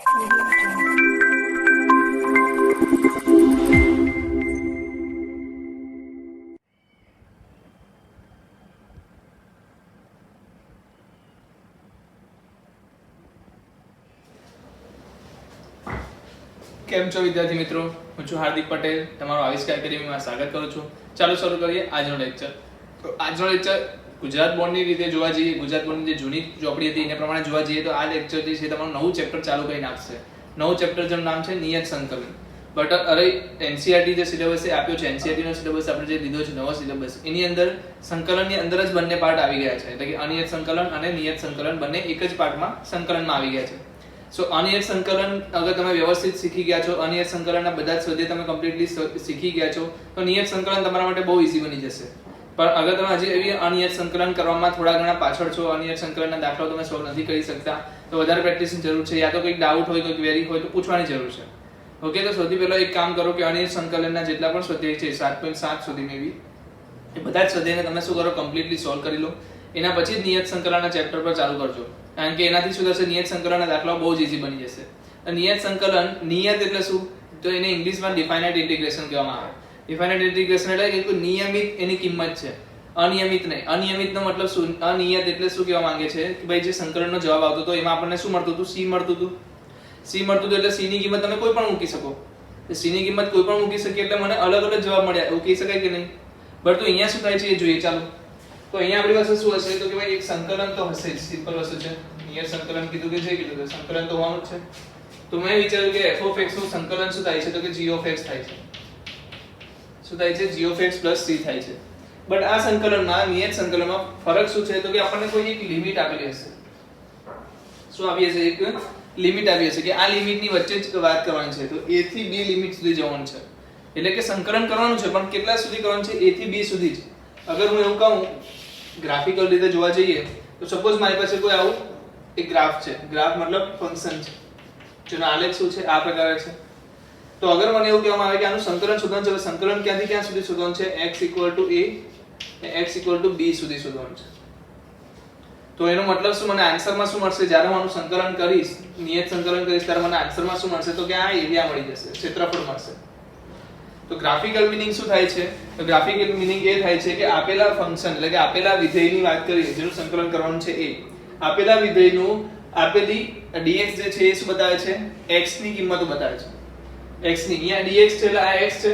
કેમ છો વિદ્યાર્થી મિત્રો, હું છું હાર્દિક પટેલ, તમારો આવિષ્કાર એકેડેમીમાં સ્વાગત કરું છું. ચાલો શરૂ કરીએ આજનો લેક્ચર. તો આજનો લેક્ચર ગુજરાત બોર્ડની રીતે જોવા જઈએ, ગુજરાત બોર્ડની જે જૂની ચોપડી હતી એને પ્રમાણે જોવા જઈએ તો આ લેક્ચર જે છે તમારું નવું ચેપ્ટર ચાલુ કરીને આપશે. નવું ચેપ્ટર જેનું નામ છે નિયત સંકલન. બટ અરે એનસીઆરટી જે સિલેબસ છે આપ્યો છે, એનસીઆરટી નો સિલેબસ આપણે જે લીધો છે નવો સિલેબસ, એની અંદર સંકલનની અંદર જ બંને પાર્ટ આવી ગયા છે, એટલે કે અનિયત સંકલન અને નિયત સંકલન બંને એક જ પાર્ટમાં સંકલનમાં આવી ગયા છે. સો અનિયત સંકલન અગર તમે વ્યવસ્થિત શીખી ગયા છો, અનિયત સંકલનના બધા જ સ્વાધ્યાય તમે કમ્પ્લીટલી શીખી ગયા છો, તો નિયત સંકલન તમારા માટે બહુ ઈઝી બની જશે. પણ અગર તમે હજી એવી અનિયત સંકલન કરવામાં થોડા ઘણા પાછળ છો, અનિયત સંકલનના દાખલાઓ તમે સોલ્વ નથી કરી શકતા, તો વધારે પ્રેક્ટિસની જરૂર છે, યા તો કંઈક ડાઉટ હોય, કોઈ ક્વેરી હોય તો પૂછવાની જરૂર છે. ઓકે, તો સૌથી પહેલા એક કામ કરો કે અનિયત સંકલનના જેટલા પણ સ્વાધ્યાય છે 7.7 સુધી મેબી એ બધા જ સ્વાધ્યાયને તમે શું કરો, કમ્પ્લીટલી સોલ્વ કરી લો. એના પછી જ નિયત સંકલનના ચેપ્ટર પર ચાલુ કરજો, કારણ કે એનાથી શું થશે, નિયત સંકલનના દાખલાઓ બહુ જ ઈઝી બની જશે. નિયત સંકલન, નિયત એટલે શું, તો એને ઇંગ્લિશમાં ડિફાઇનાઇટ ઇન્ટિગ્રેશન કહેવામાં આવે. ડિફાઇનાઇટ ઇન્ટિગ્રેશન એટલે કે નિયમિત એની કિંમત છે, અનિયમિત નહીં. અનિયમિતનો મતલબ શું, અનિયત એટલે શું કહેવા માંગે છે કે ભાઈ જે સંકલનનો જવાબ આવતો હતો એમાં આપણને શું મળતું હતું, c મળતું હતું. c મળતું હતું એટલે c ની કિંમત તમે કોઈ પણ મૂકી શકો. c ની કિંમત કોઈ પણ મૂકી શકીએ એટલે મને અલગ અલગ જવાબ મળ્યા, એવું કહી શકાય કે નહીં? બટ તો અહીંયા શું થાય છે એ જોઈએ. ચાલો, તો અહીંયા આપણી પાસે શું હશે, તો કે ભાઈ એક સંકલન તો હશે જ, સિમ્પલ વસ્તુ છે. નિયત સંકલન કીધું કે જે કીધું કે સંકલન તો હોવાનું જ છે. તો મેં વિચાર્યું કે f of x નું સંકલન શું થાય છે, તો કે g of x થાય છે. શું થાય છે? g of x plus c થાય છે. બટ આ સંકલનમાં, નિયત સંકલનમાં ફરક શું છે, તો કે આપણને કોઈ એક લિમિટ આપેલી હશે. શું આપી હશે? એક લિમિટ આપી હશે કે આ લિમિટની વચ્ચે જ વાત કરવાની છે, તો a થી b લિમિટ સુધી જવાનું છે. એટલે કે સંકલન કરવાનું છે, પણ કેટલા સુધી કરવાનું છે? a થી b સુધી જ. અગર હું એવું કહું ગ્રાફિકલ રીતે જોવા જઈએ તો સપોઝ મારી પાસે કોઈ આવું એક ગ્રાફ છે. ગ્રાફ મતલબ ફંક્શન છે જેનો આલેખ શું છે, આ પ્રકારે છે. તો અગર મને એવું કહેવામાં આવે કે આનું સંકલન શોધવાનું છે, સંકલન ક્યાંથી ક્યાં સુધી શોધવાનું છે, x a અને x b સુધી શોધવાનું છે. તો એનો મતલબ શું, મને આન્સરમાં શું મળશે, જ્યારે હું આનું સંકલન કરીશ, નિયત સંકલન કરીશ, ત્યારે મને આન્સરમાં શું મળશે, તો કે આ એરિયા મળી જશે, ક્ષેત્રફળ મળશે. તો ગ્રાફિકલ મીનિંગ શું થાય છે, તો ગ્રાફિકલ મીનિંગ એ થાય છે કે આપેલા ફંક્શન એટલે કે આપેલા વિધેયની વાત કરીએ જેનું સંકલન કરવાનું છે, એ આપેલા વિધેયનું આપેલી dx જે છે એ શું બતાવે છે, x ની કિંમતો બતાવે છે. x ની, અહીંયા dx છે એટલે આ x છે,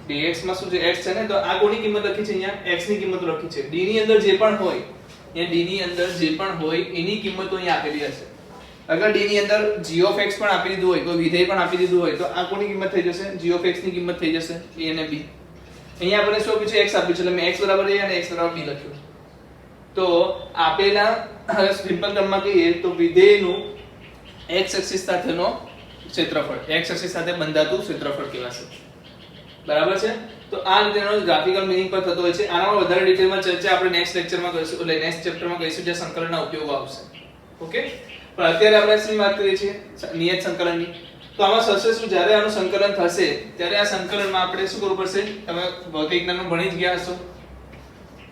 dx માં શું છે, x છે ને, તો આ કોની કિંમત લખી છે, અહીંયા x ની કિંમત લખી છે. d ની અંદર જે પણ હોય, અહીંયા d ની અંદર જે પણ હોય એની કિંમતો અહીંયા આપેલી હશે. અગર d ની અંદર g of x પણ આપી દીધું હોય, કોઈ વિધેય પણ આપી દીધું હોય, તો આ કોની કિંમત થઈ જશે, g of x ની કિંમત થઈ જશે, a અને b. અહીંયા આપણે શું આપ્યું છે, x આપ્યું છે એટલે મેં x બરાબર a અને x બરાબર b લખ્યું. તો આપેલા સિમ્પલ ટર્મમાં કહીએ તો વિધેયનું x એક્સિસ સાથેનો ક્ષેત્રફળ, x એક્સિસ સાથે બંધાતું ક્ષેત્રફળ કહેવાશે. બરાબર છે? તો આ રીતેનો ગ્રાફિકલ મીનિંગ પર થતો હોય છે. આનામાં વધારે ડિટેલમાં ચર્ચા આપણે નેક્સ્ટ લેક્ચરમાં કરીશું, એટલે નેક્સ્ટ ચેપ્ટરમાં કરીશું જે સંકલનના ઉપયોગો આવશે. ઓકે, પણ અત્યારે આપણે શેની વાત કરીએ છીએ, નિયત સંકલનની. તો આમાં થશે શું, જ્યારે આનું સંકલન થશે ત્યારે આ સંકલનમાં આપણે શું કરવું પડશે, તમે ભૌતિક વિજ્ઞાનમાં ભણી જ ગયા હશો,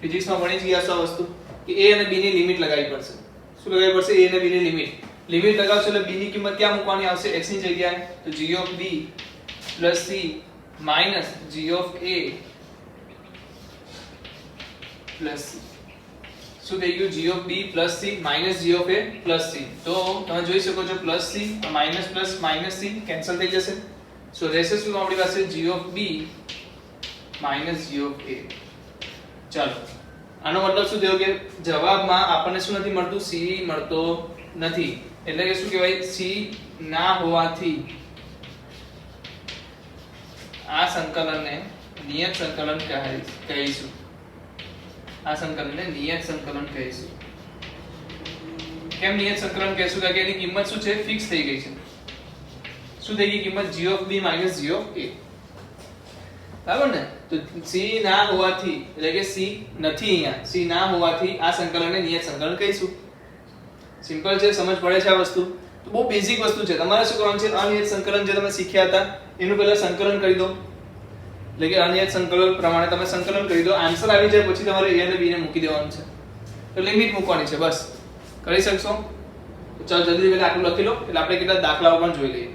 ફિઝિક્સમાં ભણી જ ગયા હશો આ વસ્તુ, કે a અને b ની લિમિટ લગાવવી પડશે. શું લગાવવી પડશે? a અને b ની લિમિટ લગાવશો એટલે b ની કિંમત ક્યાં મૂકવાની આવશે, x ની જગ્યાએ, તો g of b plus c minus g of a plus c. શું થઈ ગયું, g of b plus c minus g of a plus c. તો તમે જોઈ શકો છો plus c minus plus minus c cancel થઈ જશે. સો રહેશે શું આપણી પાસે, g of b minus g of a. ચાલો, આનો મતલબ શું થયો કે જવાબમાં આપણને શું નથી મળતું, c મળતો નથી. એટલે કે શું કહેવાય, c ના હોવાથી આ સંકલનને નિયત સંકલન કહીશું. આ સંકલનને નિયત સંકલન કહીશું. કેમ નિયત સંકલન કહીશું? કારણ કે એની કિંમત શું છે, ફિક્સ થઈ ગઈ છે. શું થઈ ગઈ કિંમત, g of b minus g of a. બરાબર ને? તો c ના હોવાથી, એટલે કે c નથી અહીંયા, c ના હોવાથી આ સંકલનને નિયત સંકલન કહીશું. સિમ્પલ છે, સમજ પડે છે આ વસ્તુ? તો બહુ બેઝિક વસ્તુ છે. તમારે શું કરવાનું છે, અનિયત સંકલન જે તમે શીખ્યા હતા એનું પહેલા સંકલન કરી દો. એટલે કે અનિયત સંકલન પ્રમાણે તમે સંકલન કરી દો, આન્સર આવી જાય પછી તમારે a અને b ને મૂકી દેવાનું છે. તો લિમિટ મૂકવાની છે, બસ. કરી શકશો? તો ચાલો જલ્દી પહેલા આટલું લખી લો એટલે આપણે કેટલા દાખલાઓ પણ જોઈ લઈએ.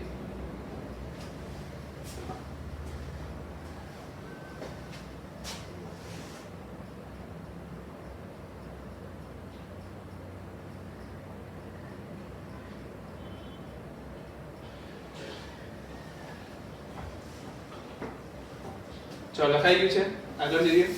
ચાલો લખાઈ ગયું છે, આગળ જઈએ.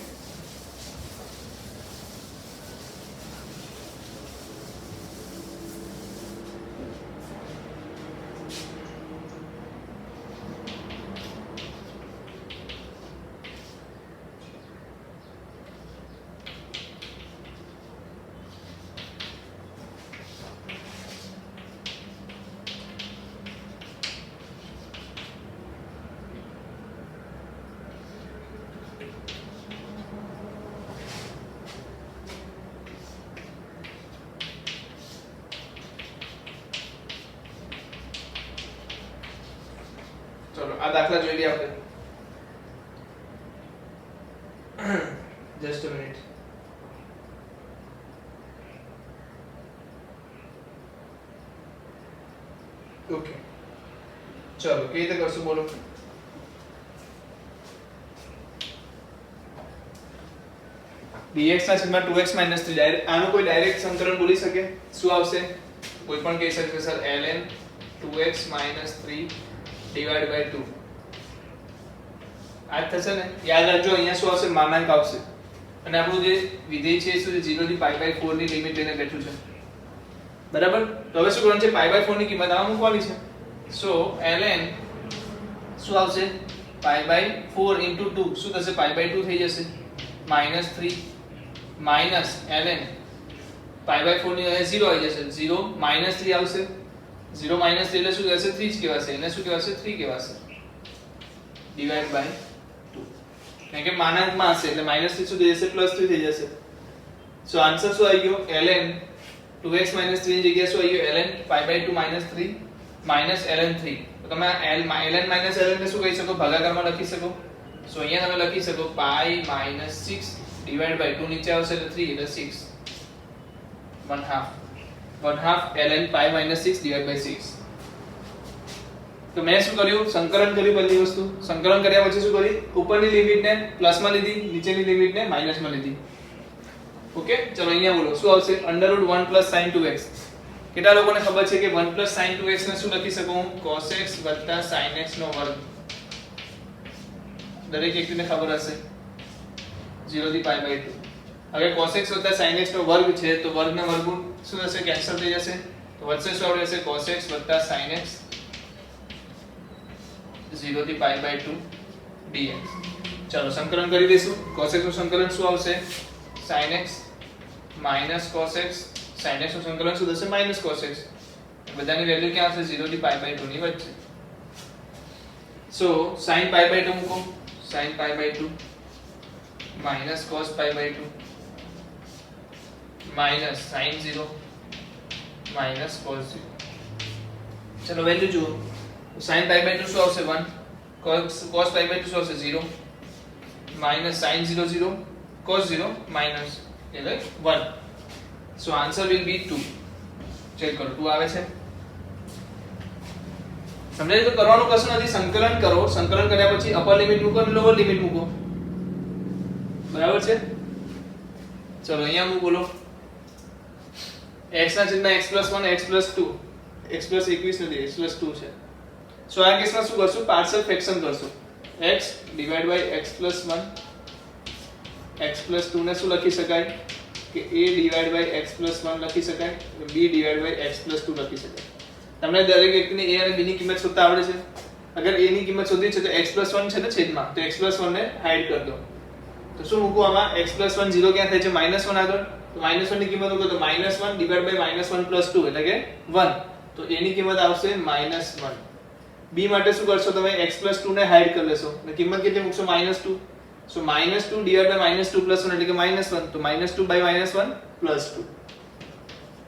ચલો આ દાખલા જોઈ લઈએ આપણે. Just a minute. ઓકે ચલો કેવી રીતે કરશું બોલો. dx ના છેદમાં 2x 3 ડાયરેક્ટ આનું કોઈ ડાયરેક્ટ સંકલન બોલી શકે? શું આવશે? કોઈ પણ કહી શકે sir ln 2x 3 divided by 2. આ થશે ને, યાદ રાખજો અહીંયા શું આવશે? માનાંક આવશે. અને આપણું જે વિધેય છે એ 0 થી π/4 ની લિમિટ લઈને બેઠું છે, બરાબર. તો હવે શું કરવાનું છે? π/4 ની કિંમત આમાં મૂકવાની છે. સો ln શું આવશે? π/4 into 2 શું થશે? π/2 થઈ જશે. -3 minus ln π/4 ની અહીંયા 0 આવી જશે. 0 -3 આવશે. 0 - 3 એટલે શું કહેવાશે? 3 જ કહેવાશે. એને શું કહેવાશે? 3 કહેવાશે. Divide by 2. કારણ કે માનાંકમાં હશે એટલે -3 શું થઈ જશે? +3 થઈ જશે. સો આન્સર શું આવી ગયો? ln 2x - 3 ની જગ્યાએ શું આવી ગયો? ln π/2 -3 minus ln 3. તો તમે ln minus ln ને શું કહી શકો? ભાગાકારમાં લખી શકો. સો અહીંયા તમે લખી શકો π - 6 divided by 2 નીચે આવશે એટલે 3 એટલે 6 1/2 ln π - 6 divided by 6. તો મેં શું કર્યું? સંકલન કર્યું. પહેલી વસ્તુ સંકલન કર્યા પછી શું કરી? ઉપરની લિમિટ ને પ્લસ માં લીધી, નીચેની લિમિટ ને માઈનસ માં લીધી. ઓકે ચલો અહીંયા બોલો શું આવશે? √1 + sin 2x. કેટલા લોકોને ખબર છે કે 1 + sin 2x ને શું લખી શકું? cos x + sin x નો વર્ગ. દરેક વ્યક્તિને ખબર હશે 0 થી π/2. હવે cos x + sin x નો વર્ગ છે તો વર્ગના વર્ગમૂળ શું થશે? કેન્સલ થઈ જશે. તો વચ્ચે શું આવશે? cos x + sin x 0 થી π/2 dx. ચાલો સંકલન કરી દઈશું. cos x નું સંકલન શું આવશે? sin x minus cos x. sin x નું સંકલન શું થશે? minus cos x. બધાની વેલ્યુ ક્યાં આવશે? 0 થી π/2 ની વચ્ચે. સો sin π/2 મૂકો. sin π/2 minus cos π/2 minus sin 0 minus cos 0. ચલો વેલ્યુ જુઓ. sin π/2 શું આવશે? 1. cos π/2 શું આવશે? 0 minus sin 0 0 cos 0 minus એટલે 1. so answer will be 2. Check કરો 2 આવે છે. સમજાય? તો કરવાનું કશું નથી. સંકલન કરો. સંકલન કર્યા પછી અપર લિમિટ મૂકો અને લોઅર લિમિટ મૂકો. બરાબર છે? ચલો અહીંયા હું બોલો x ના છેદમાં x + 1 x + 2 x + 21 નથી x + 2 છે. સો આ કેસમાં શું કરશું? પાર્શિયલ ફ્રેક્શન કરશું. x divide by x + 1 x + 2 ને શું લખી શકાય? કે a ડિવાઇડ બાય x + 1 લખી શકાય. b ડિવાઇડ બાય x + 2 લખી શકાય. તમને દરેક વ્યક્તિને a અને b ની કિંમત શોધતા આવડે છે? અગર a ની કિંમત શોધવી છે તો x + 1 છે ને છેદમાં, તો x + 1 ને હાઈડ કરી દો. તો શું મૂકું આમાં? x + 1 0 ક્યાં થાય છે? -1 આગળ. તો -1 ની કિંમત મૂકો તો -1 ડિવાઇડ બાય -1 + 2 એટલે કે 1. તો a ની કિંમત આવશે -1. b માટે શું કરશો તમે? x + 2 ને હાઈડ કરી લેશો. એટલે કિંમત કેટલી મૂકશો? -2. સો -2 ડિવાઇડ બાય -2 + 1 એટલે કે -1. તો -2 by -1 + 2.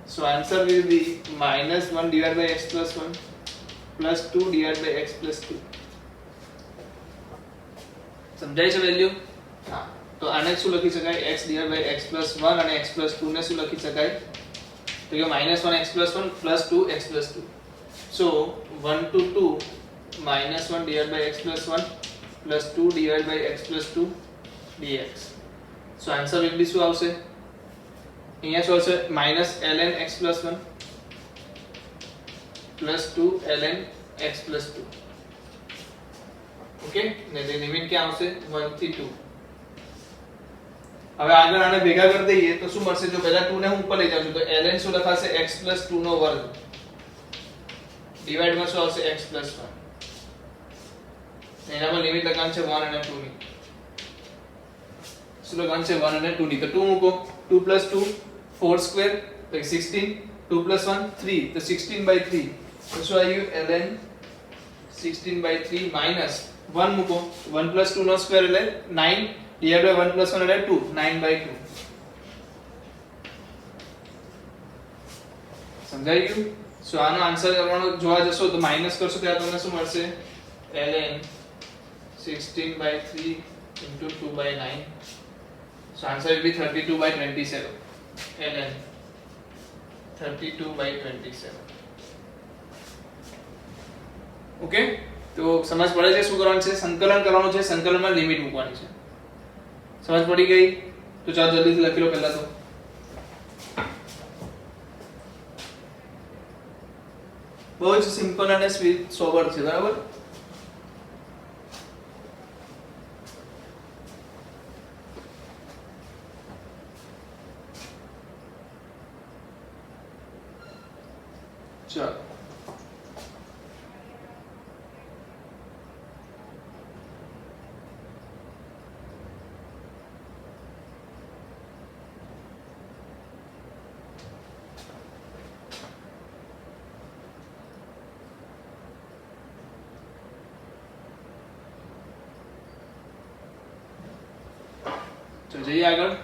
so answer will be -1 divided by x + 1 plus 2 divided by x plus 2. સમજાય છે વેલ્યુ? હા. તો આને શું લખી શકાય? x divided by x plus 1 અને x plus 2 ને શું લખી શકાય? તો तो ये -1x + 1 + 2x + 2. So 1 to 2 -1 divided by x + 1 + 2 divided by x + 2 dx. So answer will be શું આવશે? અહીંયા શું આવશે? -ln x + 1 + 2 ln x + 2. Okay, ને તે લિમિટ ક્યાં આવશે? 1 થી 2. હવે આગળ આને ભેગા કરી દઈએ તો શું મળશે? જો પહેલા 2 ને હું ઉપર લઈ જાઉં છું તો ln શું લખાશે? x + 2 નો વર્ગ ડિવાઇડ માં શું આવશે? x + 1. એના પર લિમિટ લગાવવાની છે 1 અને 2 ની. શું લગાવવાનું છે? 1 અને 2 ની. તો 2 મૂકો, 2 + 2 4² તો 16, 2 + 1 3 તો 16/3. તો શું આવ્યું? ln 16/3 માઈનસ 1 મૂકો, 1 + 2 નો સ્ક્વેર એટલે 9 divided by 1 + 1 એટલે 2 9/2. સમજાઈ ગયું? સો આનો આન્સર કરવાનો જોવા જશો તો માઈનસ કરશો ત્યારે તમને શું મળશે? ln 16/3 into 2/9. So answer will be 32/27. ln 32/27. Okay, તો સમજ પડે છે શું કરવાનું છે? સંકલન કરવાનું છે. સંકલનમાં લિમિટ મૂકવાની છે. સમજ પડી ગઈ? તો ચાલો જલ્દીથી લખી લો પહેલા તો. બહુ જ સિમ્પલ અને સ્વીટ સોબર છે, બરાબર? ચાલો તો જઈએ આગળ.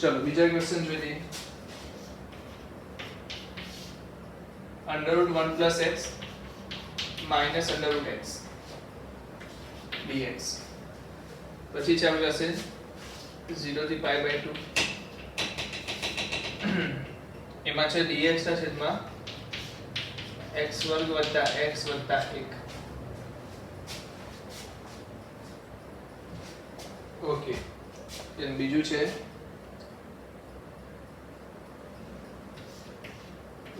चलो बीजा क्वेश्चन જોઈ લઈએ. √1 + x - √x dx. પછી છે આપણી પાસે 0 થી π/2 એમાં છે dx ના છેદમાં x² + x + 1. ઓકે, then બીજું છે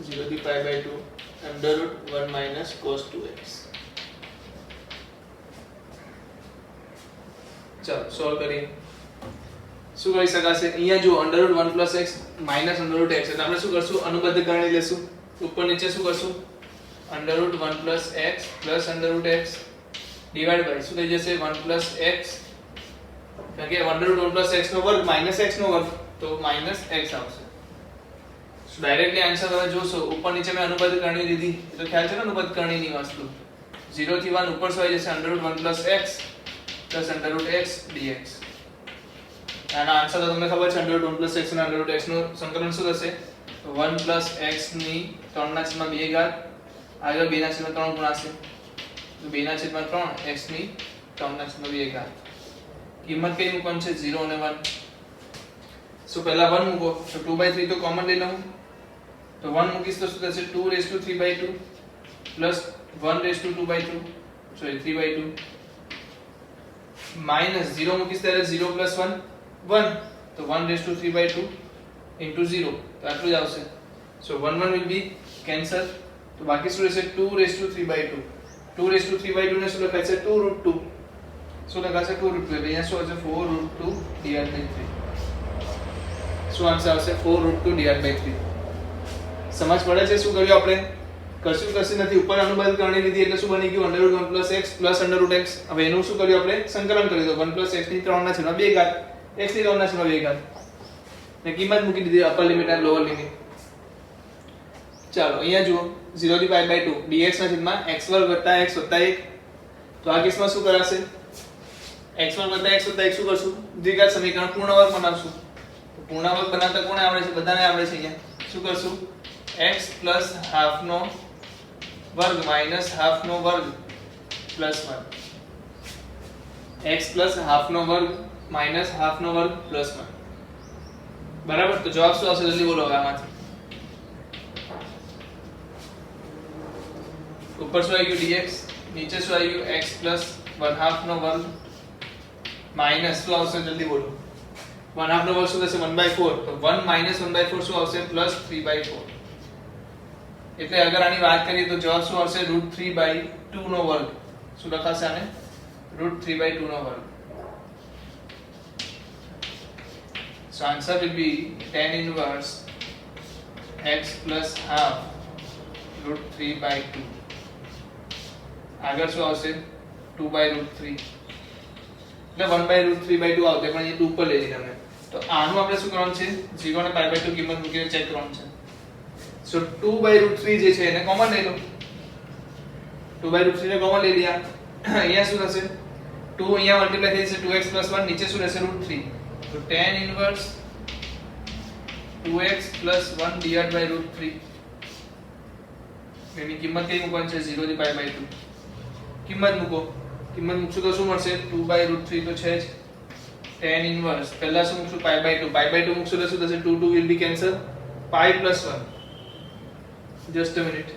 0 થી π/2 √1 - cos 2x. ચાલો સોલ્વ કરીએ. શું કરી શકાશે? અહીંયા જો √1 + x - √x એટલે આપણે શું કરશું? અનુબદ્ધ કરણી લેશું. ઉપર નીચે શું કરશું? √1 + x + √x ડિવાઇડ બાય શું થઈ જશે? 1 + x, કારણ કે √1 + x નો વર્ગ - x નો વર્ગ તો -x આવશે. સો ડાયરેક્ટલી આન્સર તમે જોશો ઉપર નીચે મેં અનુબદ્ધ કરણી લીધી તો ખ્યાલ છે ને અનુબદ્ધ કરણીની વસ્તુ. 0 થી 1 ઉપર શું આવી જશે? √1 + x + √x dx. આનો આન્સર તો તમને ખબર છે. √1 + x અને √x નું સંકલન શું થશે? 1 + x ની 3/2 આગળ 2/3 ગુણાશે તો 2/3 x ની 3/2. કિંમત કઈ મૂકવાની છે? 0 અને 1. સો પહેલા 1 મૂકો તો 2/3 તો કોમન લઈ લઉં તો 1 મૂકીશ તો શું થશે? 2^3/2 પ્લસ 1^2/2 સોરી 3/2 માઈનસ 0 મૂકીશ ત્યારે 0 + 1 1 તો 1^3/2 into 0 તો આટલું જ આવશે. સો 1 1 will be cancel તો બાકી શું રહેશે? 2^3/2. 2^3/2 ને શું લખાય છે? 2√2. શું લખાશે? 2√2 એટલે અહીંયા શું હશે? 4√2/3. શું આન્સર આવશે? 4√2/3. સમજ પડે છે શું કર્યું આપણે? કશું નથી. ઉપર અનુબદ્ધ કરણી લીધી એટલે શું બની ગયું? √1 + x + √x. હવે એનું શું કર્યું આપણે? સંકલન કરી દો. 1 + x ની 3/2 x ની 3/2 ને કિંમત મૂકી દીધી અપર લિમિટ અને લોઅર લિમિટ. ચાલો અહીંયા જુઓ 0 થી પાઈ બાય 2 dx ના છેદમાં x વર્ગ વત્તા x વત્તા 1. તો આ કેસમાં શું કરાશે? x વર્ગ વત્તા x વત્તા 1 શું કરશું? દ્વિઘાત સમીકરણ પૂર્ણ વર્ગ બનાવશું. તો પૂર્ણ વર્ગ બનાવતા કોને આવડે છે? બધાને આવડે છે. અહીંયા શું કરશું? x પ્લસ હાફ નો વર્ગ માઈનસ હાફ નો વર્ગ પ્લસ 1. x પ્લસ હાફ નો વર્ગ માઈનસ હાફ નો વર્ગ પ્લસ 1. બરાબર. તો જવાબ શું આવશે? જલ્દી બોલો આમાંથી. ઉપર શું આવી ગયું? dx. નીચે શું આવી ગયું? x પ્લસ 1/2 નો વર્ગ માઈનસ શું આવશે? જલ્દી બોલો. 1/2 નો વર્ગ શું થશે? 1/4. તો 1 માઈનસ 1/4 શું આવશે? પ્લસ 3/4. એટલે અગર આની વાત કરીએ તો જવાબ શું આવશે? √3/2 નો વર્ગ. શું લખાશે આને? √3/2 નો વર્ગ. So answer will be tan inverse x plus half √3/2. આગળ શું આવશે? 2/√3. એટલે 1/√3/2 આવશે પણ એ 2 પર લઈ લીધા મેં. તો આનું આપણે શું કરવાનું છે? 0 અને π/2 કિંમત મૂકીને ચેક કરવાનું છે. સો 2/√3 જે છે એને કોમન લઈ લો. 2/√3 ને કોમન લઈ લીધા. અહીંયા શું થશે? 2 અહીંયા મલ્ટીપ્લાય થઈ જશે 2x + 1. નીચે શું રહેશે? √3. તો tan inverse 2x + 1 / √3. એની કિંમત કઈ મૂકવાની છે? 0 થી π/2. કિંમત મૂકો. કિંમત મૂકશું તો શું મળશે? 2/√3 તો છે જ. tan inverse પહેલા શું મૂકશું? π/2. π/2 મૂકશું તો શું થશે? 2 2 will be cancel. pi + 1. just a minute.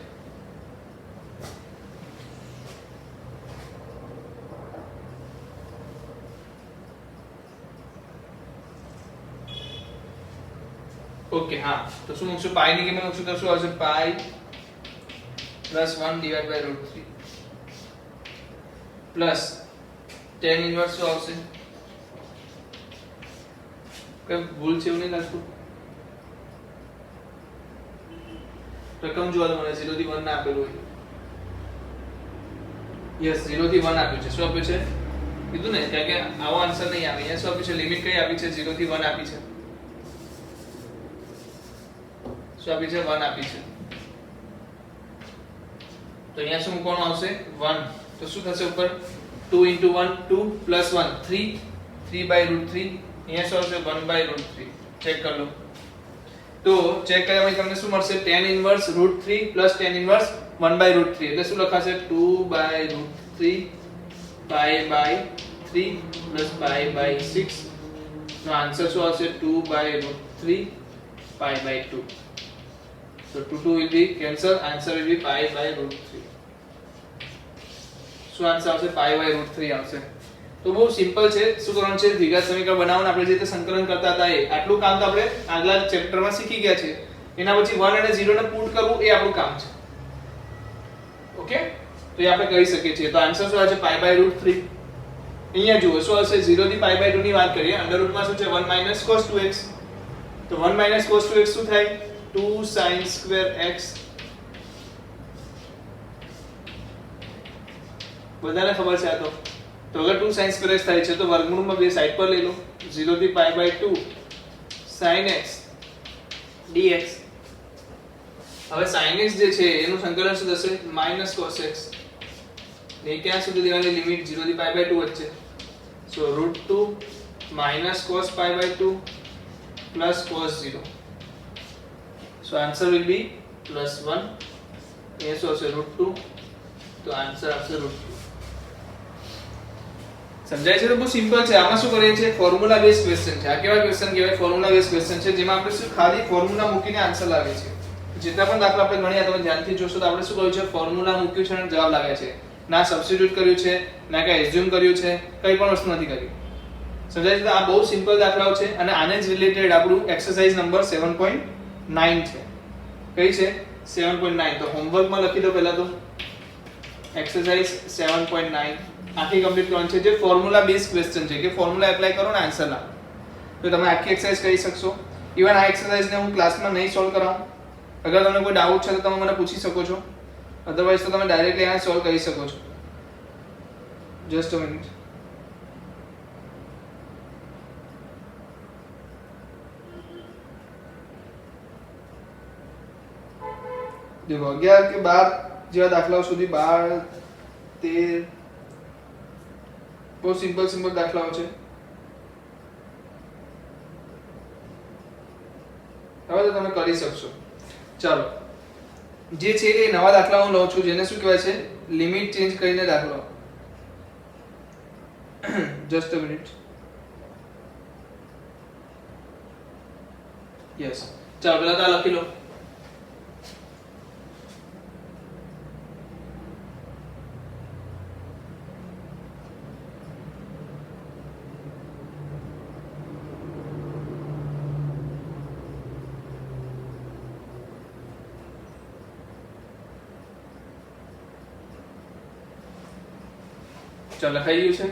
Okay હા. તો શું મૂકશું? પાઈ ની કિંમત મૂકશું તો શું આવશે? પાઈ + 1 / √3 પ્લસ tan ઇન્વર્સ શું આવશે? કઈ ભૂલ છે એવું નહીં લાગતું? રકમ જોવા મળે 0 થી 1 ના આપેલું હોય. યસ 0 થી 1 આપ્યું છે. શું આપ્યું છે? કીધું ને ત્યાં કે આવો આન્સર નહીં આવે. અહીંયા શું આપ્યું છે? લિમિટ કઈ આપી છે? 0 થી 1 આપી છે. શું આપી છે? 1 આપી છે. તો અહીંયા શું મૂકવાનું આવશે? 1. તો શું થશે ઉપર? 2 * 1 2 + 1 3 3/√3. અહીંયા શું આવશે? 1/√3. ચેક કરી લો. તો ચેક કર્યા પછી તમને શું મળશે? tan inverse √3 + tan inverse 1/√3. એટલે શું લખાશે? 2/√3 π/3 + π/6. નો આન્સર શું આવશે? 2/√3 π/2. So 2 2 will be cancel. Answer will be π/√3. શું આન્સર આવશે? π/√3 આવશે. તો બહુ સિમ્પલ છે. શું કરવાનું છે? દ્વિઘાત સમીકરણ બનાવવાનું આપણે જે રીતે સંકલન કરતા હતા એ આટલું કામ તો આપણે આગલા ચેપ્ટરમાં શીખી ગયા છે. એના પછી 1 અને 0 ને પુટ કરવું એ આપણું કામ છે. ઓકે? તો એ આપણે કરી શકીએ છીએ. તો આન્સર શું આવશે? π/√3. અહીંયા જુઓ શું આવશે? 0 થી π/2 ની વાત કરીએ. અંડર રૂટમાં શું છે? 1 - cos 2x. તો 1 - cos 2x શું થાય? 2 sin² x. બધાને ખબર છે આ તો. તો અગર 2 sin² x થાય છે તો વર્ગમૂળમાં બે સાઈડ પર લઈ લો. 0 થી π/2 sin x dx. હવે sin x જે છે એનું સંકલન શું થશે? -cos x. ને ક્યાં સુધી લેવાની લિમિટ? 0 થી π/2 વચ્ચે. સો √2 - cos π/2 + cos 0. So answer will be +1. ये શું હશે? √2. તો આન્સર આવશે √2. સમજાય છે? તો બહુ સિમ્પલ છે. આમાં શું કરીએ છીએ? ફોર્મ્યુલા બેઝ ક્વેશ્ચન છે. આ કેવા ક્વેશ્ચન કહેવાય? ફોર્મ્યુલા બેઝ ક્વેશ્ચન છે જેમાં આપણે શું ખાલી ફોર્મ્યુલા મૂકીને આન્સર લાવીએ છીએ. જેટલા પણ દાખલા આપણે ગણ્યા તમે ધ્યાનથી જોશો તો આપણે શું કર્યું છે? ફોર્મ્યુલા મૂક્યું છે અને જવાબ લાવ્યા છે. ના સબસ્ટિટ્યુટ કર્યું છે, ના કઈ એઝ્યુમ કર્યું છે, કઈ પણ વસ્તુ નથી કરી. સમજાય છે? તો આ બહુ સિમ્પલ દાખલાઓ છે અને આને જ રિલેટેડ આપણું એક્સરસાઇઝ નંબર 7.9 છે. કઈ છે? 7.9. તો હોમવર્કમાં લખી દો પહેલા તો એક્સરસાઇઝ 7.9 આખી કમ્પ્લીટ કરવાની છે. જે ફોર્મ્યુલા બેઝ ક્વેશ્ચન છે કે ફોર્મ્યુલા એપ્લાય કરો ને આન્સર લાવો તો તમે આખી એક્સરસાઇઝ કરી શકશો. ઇવન આ એક્સરસાઇઝને હું ક્લાસમાં નહીં સોલ્વ કરાવું. અગર તમને કોઈ ડાઉટ છે તો તમે મને પૂછી શકો છો. અધરવાઇઝ તો તમે ડાયરેક્ટલી આ સોલ્વ કરી શકો છો. Just a minute. देखो 11 કે 12 જેવા દાખલાઓ સુધી 12 13 બહુ સિમ્પલ દાખલાઓ છે. હવે તો તમે કરી શકશો. ચાલો જે છે એ નવા દાખલા હું લઉં છું જેને શું કહેવાય છે લિમિટ ચેન્જ કરીને દાખલો. Just a minute. યસ ચાલો પહેલા તો આ લખી લો. ચાલો લખાઈ ગયું છે.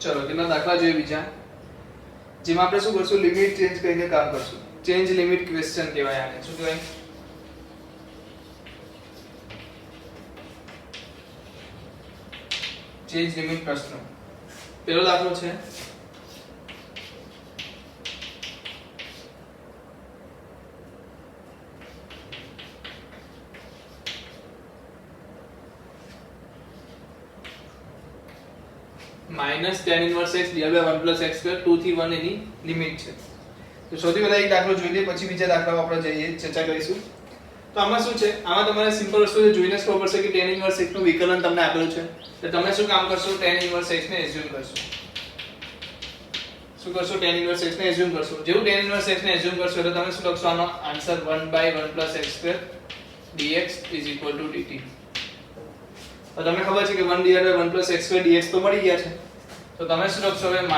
ચલો કેટલા દાખલા જોઈએ બીજા જેમાં આપણે શું કરશું લિમિટ ચેન્જ કરીને કામ કરશું. ચેન્જ લિમિટ ક્વેશ્ચન કહેવાય આને. શું કહેવાય? ચેન્જ લિમિટ પ્રશ્ન. પહેલો દાખલો છે minus tan inverse x divide by 1 x square 2 થી 1 એની લિમિટ છે. તો સૌથી પહેલા એક દાખલો જોઈ લઈએ પછી બીજા દાખલાઓ આપણે જઈએ ચર્ચા કરીશું. તો આમાં શું છે આમાં તમારે સિમ્પલ વસ્તુ જોઈને જ ખબર પડશે કે tan ઇન્વર્સ x નું વિકલન તમને આપેલું છે. તો તમે શું કામ કરશો tan ઇન્વર્સ x ને એઝ્યુમ કરશો. શું કરશો tan ઇન્વર્સ x ને એઝ્યુમ કરશો. જેવું tan ઇન્વર્સ x ને એઝ્યુમ કરશો એટલે તમે શું લખશો આનો answer 1/1 x square dx dt. તો તમને ખબર છે કે 1/1 x સ્ક્વેર dx તો મળી ગયા છે. તો તમે શું લખશો હવે -t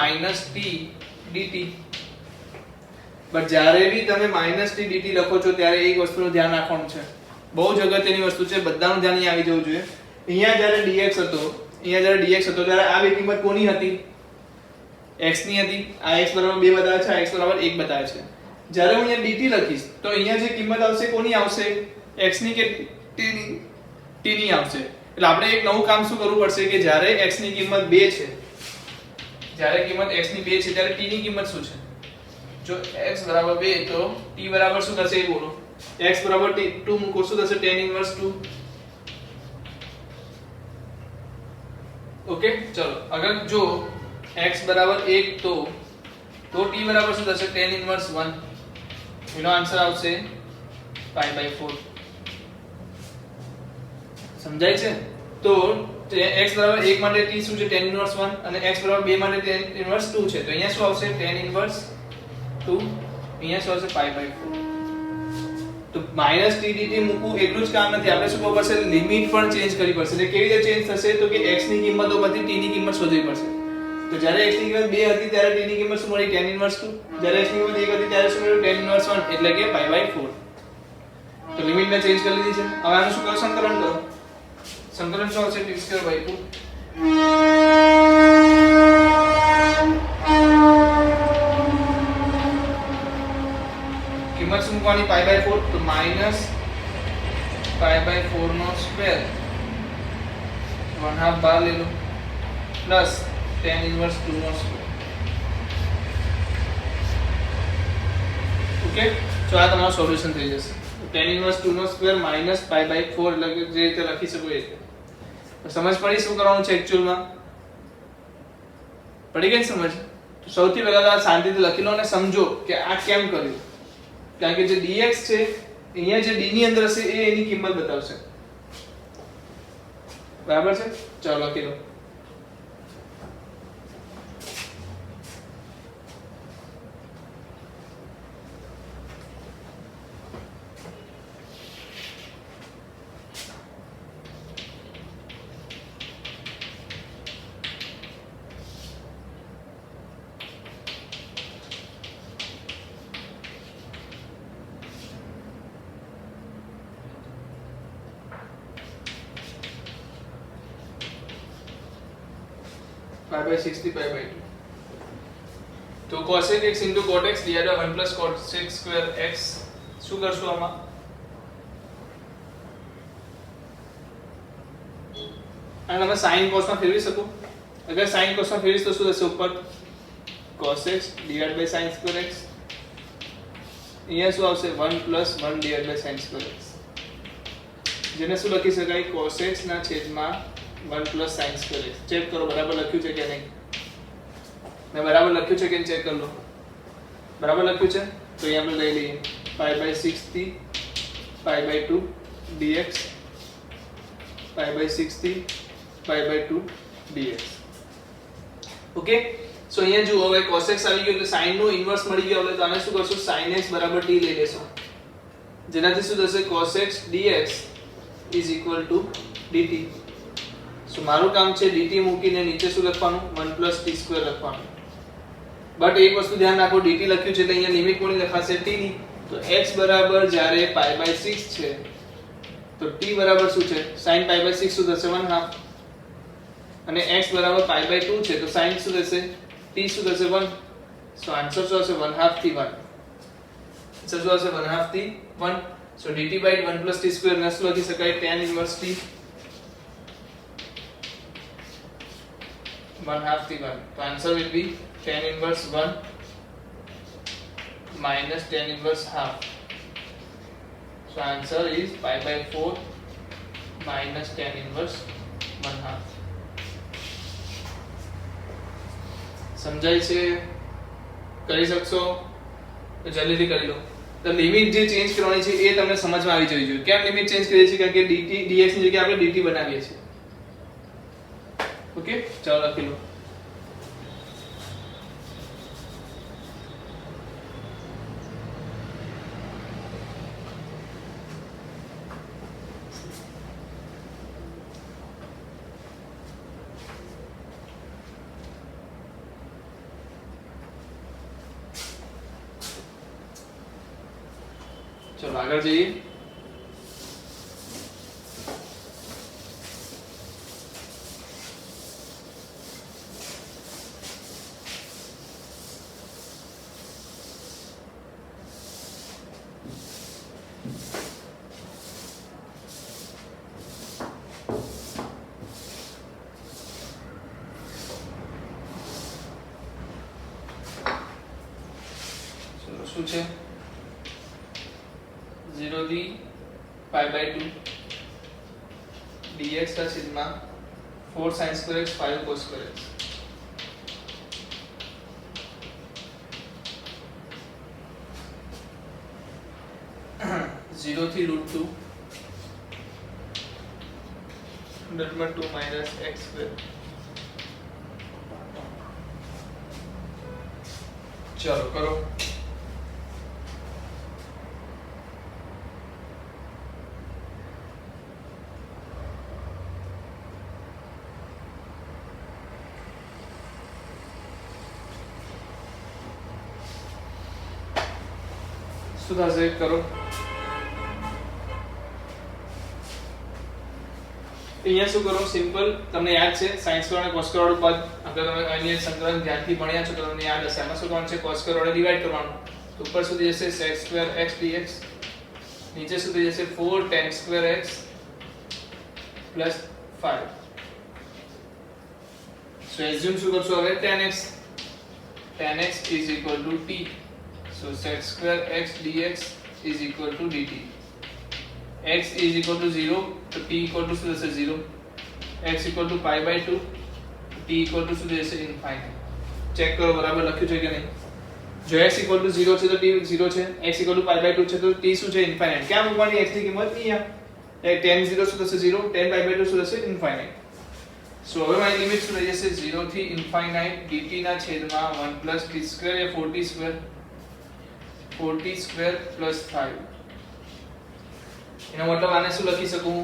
dt. બટ જ્યારે બી તમે -t dt લખો છો ત્યારે એક વસ્તુનું ધ્યાન રાખવાનું છે. બહુ જ અગત્યની વસ્તુ છે બધાનું ધ્યાન અહીં આવી જવું જોઈએ. અહીંયા જ્યારે dx હતો ત્યારે આ બે કિંમત કોની હતી? x ની હતી. આ x બરાબર 2 બતાવે છે, આ x બરાબર 1 બતાવે છે. જ્યારે હું અહીંયા dt લખીશ તો અહીંયા જે કિંમત આવશે કોની આવશે? x ની કે t ની? t ની આવશે. એટલે આપણે એક નવું કામ શું કરવું પડશે કે જ્યારે x ની કિંમત 2 છે, જ્યારે કિંમત x ની 2 છે ત્યારે t ની કિંમત શું છે? જો x બરાબર 2 તો t બરાબર શું થશે એ બોલો. x બરાબર 2 મૂકો શું થશે? tan inverse 2. ઓકે ચલો અગર જો x બરાબર 1 તો t બરાબર શું થશે? tan inverse 1. એનો આન્સર આવશે π/4. સમજાય છે? તો x બરાબર 1 માટે t શું છે? tan ઇન્વર્સ 1 અને x બરાબર 2 માટે tan ઇન્વર્સ 2 છે. તો અહીંયા શું આવશે? tan inverse 2. અહીંયા શું આવશે? π/4. તો -t dt મૂકવું એટલું જ કામ નથી. આપણે શું કરવું પડશે? લિમિટ પણ ચેન્જ કરવી પડશે. એટલે કેવી રીતે ચેન્જ થશે? તો કે x ની કિંમતો પરથી t ની કિંમત શોધવી પડશે. તો જ્યારે x ની કિંમત 2 હતી ત્યારે t ની કિંમત શું મળી? tan inverse 2. જ્યારે x ની કિંમત 1 હતી ત્યારે શું મળ્યું? tan ઇન્વર્સ 1 એટલે કે π/4. તો લિમિટ મેં ચેન્જ કરી લીધી છે. હવે આનું શું કરો? સંકલન કરો. સંકલન શું આવશે? t²/2. કિંમત શું મૂકવાની? π/4. તો -π/4 નો સ્ક્વેર 1/2 બહાર લઈ લો પ્લસ tan ઇન્વર્સ 2 નો સ્ક્વેર. ઓકે તો આ તમારું સોલ્યુશન થઈ જશે. tan ઇન્વર્સ 2 નો સ્ક્વેર -π/4 એટલે કે જે રીતે લખી શકો એ રીતે. સમજ પડી શું કરવાનું છે એક્ચ્યુઅલમાં? પડી ગઈ સમજ? તો સૌથી પહેલા તો આ શાંતિથી લખી લો અને સમજો કે આ કેમ કર્યું. કારણ કે જે dx છે અહીંયા જે d ની અંદર હશે એ એની કિંમત બતાવશે. બરાબર છે? ચાલો લખી લો. पाई बाय 60 पाई बाय 2 तो cosec x into cot x divided by 1 plus cosec square x શું કરશું આમાં અને તમે sin cos માં ફેરવી શકો અગર sin cos માં ફેરવીશ તો શું થશે ઉપર cos x divided by sin square x અહીંયા શું આવશે 1 plus 1 divided by sin square x જેને શું લખી શકાય cos x ના છેદમાં 1 plus sin square x check કરો બરાબર લખ્યું છે કે નહીં मैं बराबर लख्યું છે કે ચેક कर लो बराबर લખ્યું છે તો અહીં આપણે લઈ લઈએ pi by 60 pi by 2 dx pi by 60 pi by 2 dx okay so અહીંયા જુઓ હવે cos x આવી ગયો એટલે sin નો ઇન્વર્સ મળી ગયો એટલે તો આને શું કરશું sin x બરાબર t લઈ લેશું જેનાથી શું થશે cos x dx dt સો મારું કામ છે dt મૂકીને નીચે શું લખવાનું 1 t2 લખવાનું બટ એક વસ્તુ ધ્યાન રાખો dt લખ્યું છે એટલે અહીંયા લિમિટ કોની લખાશે t ની તો x બરાબર જ્યારે પાઈ બાય 6 છે તો t બરાબર શું છે sin પાઈ બાય 6 શું થશે 1/2 અને x બરાબર પાઈ બાય 2 છે તો sin શું થશે t શું થશે 1 સો આન્સર શું હશે 1/2 થી 1 આન્સર શું હશે 1/2 થી 1 સો dt by 1 t2 ને શું લખી શકાય tan inverse t 1/2 થી 1 તો answer will be tan inverse 1 minus tan inverse half so answer is pi by 4 minus tan inverse 1/2 સમજાય છે કરી શકશો તો જલ્દીથી કરી લો તો લિમિટ જે ચેન્જ કરવાની છે એ તમને સમજમાં આવી જવી જોઈએ કેમ લિમિટ ચેન્જ કરીએ છીએ કારણ કે dt dx ની જગ્યાએ આપણે dt બનાવીએ છીએ ઓકે ચાલો લખી લો चलो आगे जाइए चलो શું છે 0 થી pi by 2 dx का sigma 4 sin square x 5 cos square x 0 થી √2 √2 minus x square चलो करो सुधा से करो અહીંયા શું કરો સિમ્પલ તમને યાદ છે sin સ્ક્વેર અને cos સ્ક્વેર વાળું પદ અગર તમે અહીંયા સંકલન ધ્યાનથી ભણ્યા છો તો તમને યાદ હશે આમાં શું કરવાનું છે cos સ્ક્વેર વડે ડિવાઇડ કરવાનું તો ઉપર સુધી જશે sec સ્ક્વેર x dx નીચે સુધી જશે 4 tan સ્ક્વેર x પ્લસ 5 સો એઝ્યુમ શું કરશો હવે tan x is equal to t so sec square x dx is equal to dt x is equal to 0 तो t equal to 0 x equal to pi by 2 t equal to infinite check करो बराबर લખ્યું છે કે નહીં જો x equal to 0 છે તો t 0 છે x equal to pi by 2 છે તો t શું છે infinite ક્યાં મૂકવાની x ની કિંમત અહીંયા tan 0 શું થશે 0 tan pi by 2 શું થશે infinite સો હવે મારી લિમિટ શું થઈ જશે 0 થી infinite dt ના છેદમાં 1 plus t square એ 4t square 4t square plus 5 એનો મતલબ આને શું લખી શકું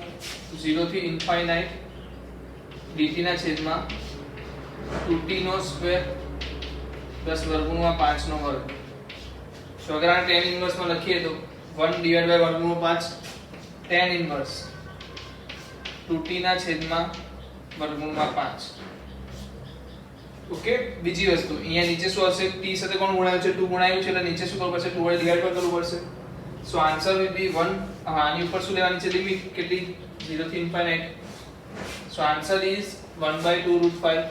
0 થી ઇન્ફાઇનાઇટ dt ના છેદમાં 2t નો સ્ક્વેર પ્લસ વર્ગમૂળમાં 5 નો વર્ગ તો અગર આ tan ઇન્વર્સ માં લખીએ તો 1 ડિવાઇડ બાય વર્ગમૂળમાં 5 tan ઇન્વર્સ 2t ના છેદમાં વર્ગમૂળમાં 5 ઓકે, બીજી વસ્તુ અહીંયા નીચે શું આવશે? t સાથે કોણ ગુણાયું છે? 2 ગુણાયું છે એટલે નીચે શું કરવું પડશે? 2 વડે ડિવાઇડ કરવું પડશે. સો આન્સર વિલ બી 1. આની ઉપર શું લેવાની છે લિમિટ? કેટલી? 0 થી infinite. So answer is 1/2√5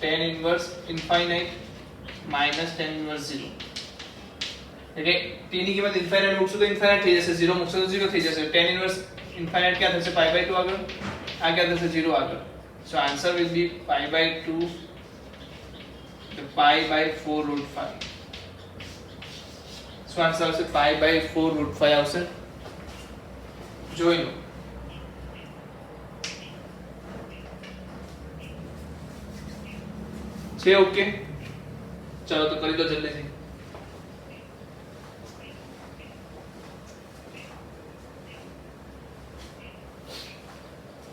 tan inverse infinite minus tan inverse 0. એટલે t ની કિંમત ઇન્ફાઇનાઇટ મૂકશો તો ઇન્ફાઇનાઇટ થઈ જશે, 0 મૂકશો તો 0 થઈ જશે. tan inverse infinite ક્યાં થશે? pi/2 આગળ. આ ક્યાં થશે? 0 આગળ. So answer will be pi/2 the pi/4√5. So answer આવશે pi/4√5 આવશે. જોઈ લો. છે ઓકે? ચાલો તો કરી દો જલ્દીથી.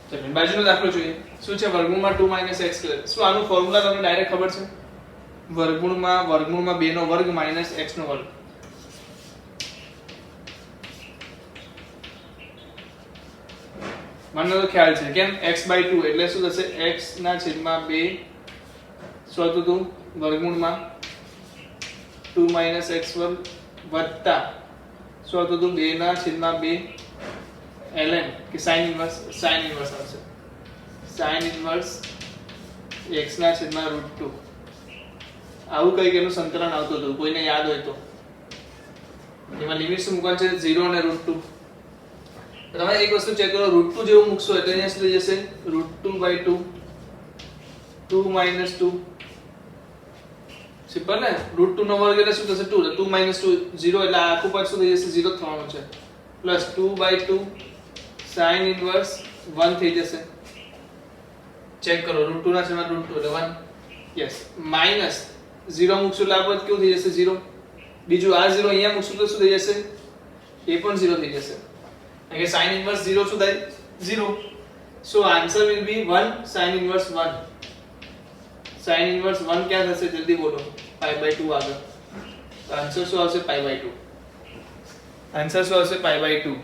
ચલો બાજુનો દાખલો જોઈએ. શું છે? વર્ગમૂળમાં 2 - x². શું આનું ફોર્મ્યુલા તમને ડાયરેક્ટ ખબર છે? વર્ગમૂળમાં 2 નો વર્ગ માઈનસ x નો વર્ગ. મને તો ખ્યાલ છે કેમ? x/2 એટલે શું થશે? x ના છેદમાં 2 શું હતું તું? વર્ગમૂળમાં 2 - x² વત્તા શું હતું તું? 2 ના છેદમાં 2 ln કે sin inverse આવશે. sin inverse x ના છેદમાં √2. આવું કઈ કેનું સંકલન આવતું હતું? કોઈને યાદ હોય તો એમાં લિમિટ શું મૂકવાનું છે? 0 અને √2. તમે એક વસ્તુ ચેક કરો, √2 જેવું મૂકશો એટલે અહીંયા શું થઈ જશે? √2/2 2 - 2. સિમ્પલ ને? √2 નો વર્ગ એટલે શું થશે? 2. 2 - 2 0 એટલે આખું પદ શું થઈ જશે? 0 થવાનું છે. પ્લસ 2/2 sin inverse 1 થઈ જશે. ચેક કરો, √2 ના છેદમાં √2 એટલે 1. યસ. માઈનસ 0 મૂકશો એટલે આ પદ કેવું થઈ જશે? 0. બીજું આ 0 અહીંયા મૂકશો તો શું થઈ જશે? એ પણ 0 થઈ જશે. એટલે sin inverse 0 શું થાય? 0. So answer will be 1 sin inverse 1. sin inverse 1 क्या થશે? જલ્દી બોલો. pi/2 આગળ. તો આન્સર શું આવશે? pi/2. આન્સર શું આવશે? pi/2.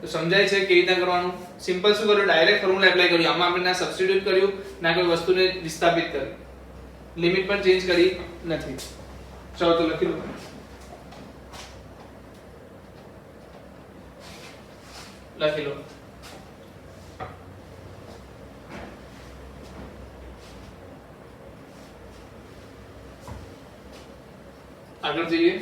તો સમજાય છે કેવી રીતે કરવાનું? સિમ્પલ શું કર્યું? ડાયરેક્ટ ફોર્મ્યુલા એપ્લાય કર્યું. આમાં આપણે ના સબસ્ટિટ્યુટ કર્યું ના કોઈ વસ્તુને વિસ્થાપિત કરી, લિમિટ પણ ચેન્જ કરી નથી. ચાલો તો લખી લો. લખી લો. આગળ જઈએ.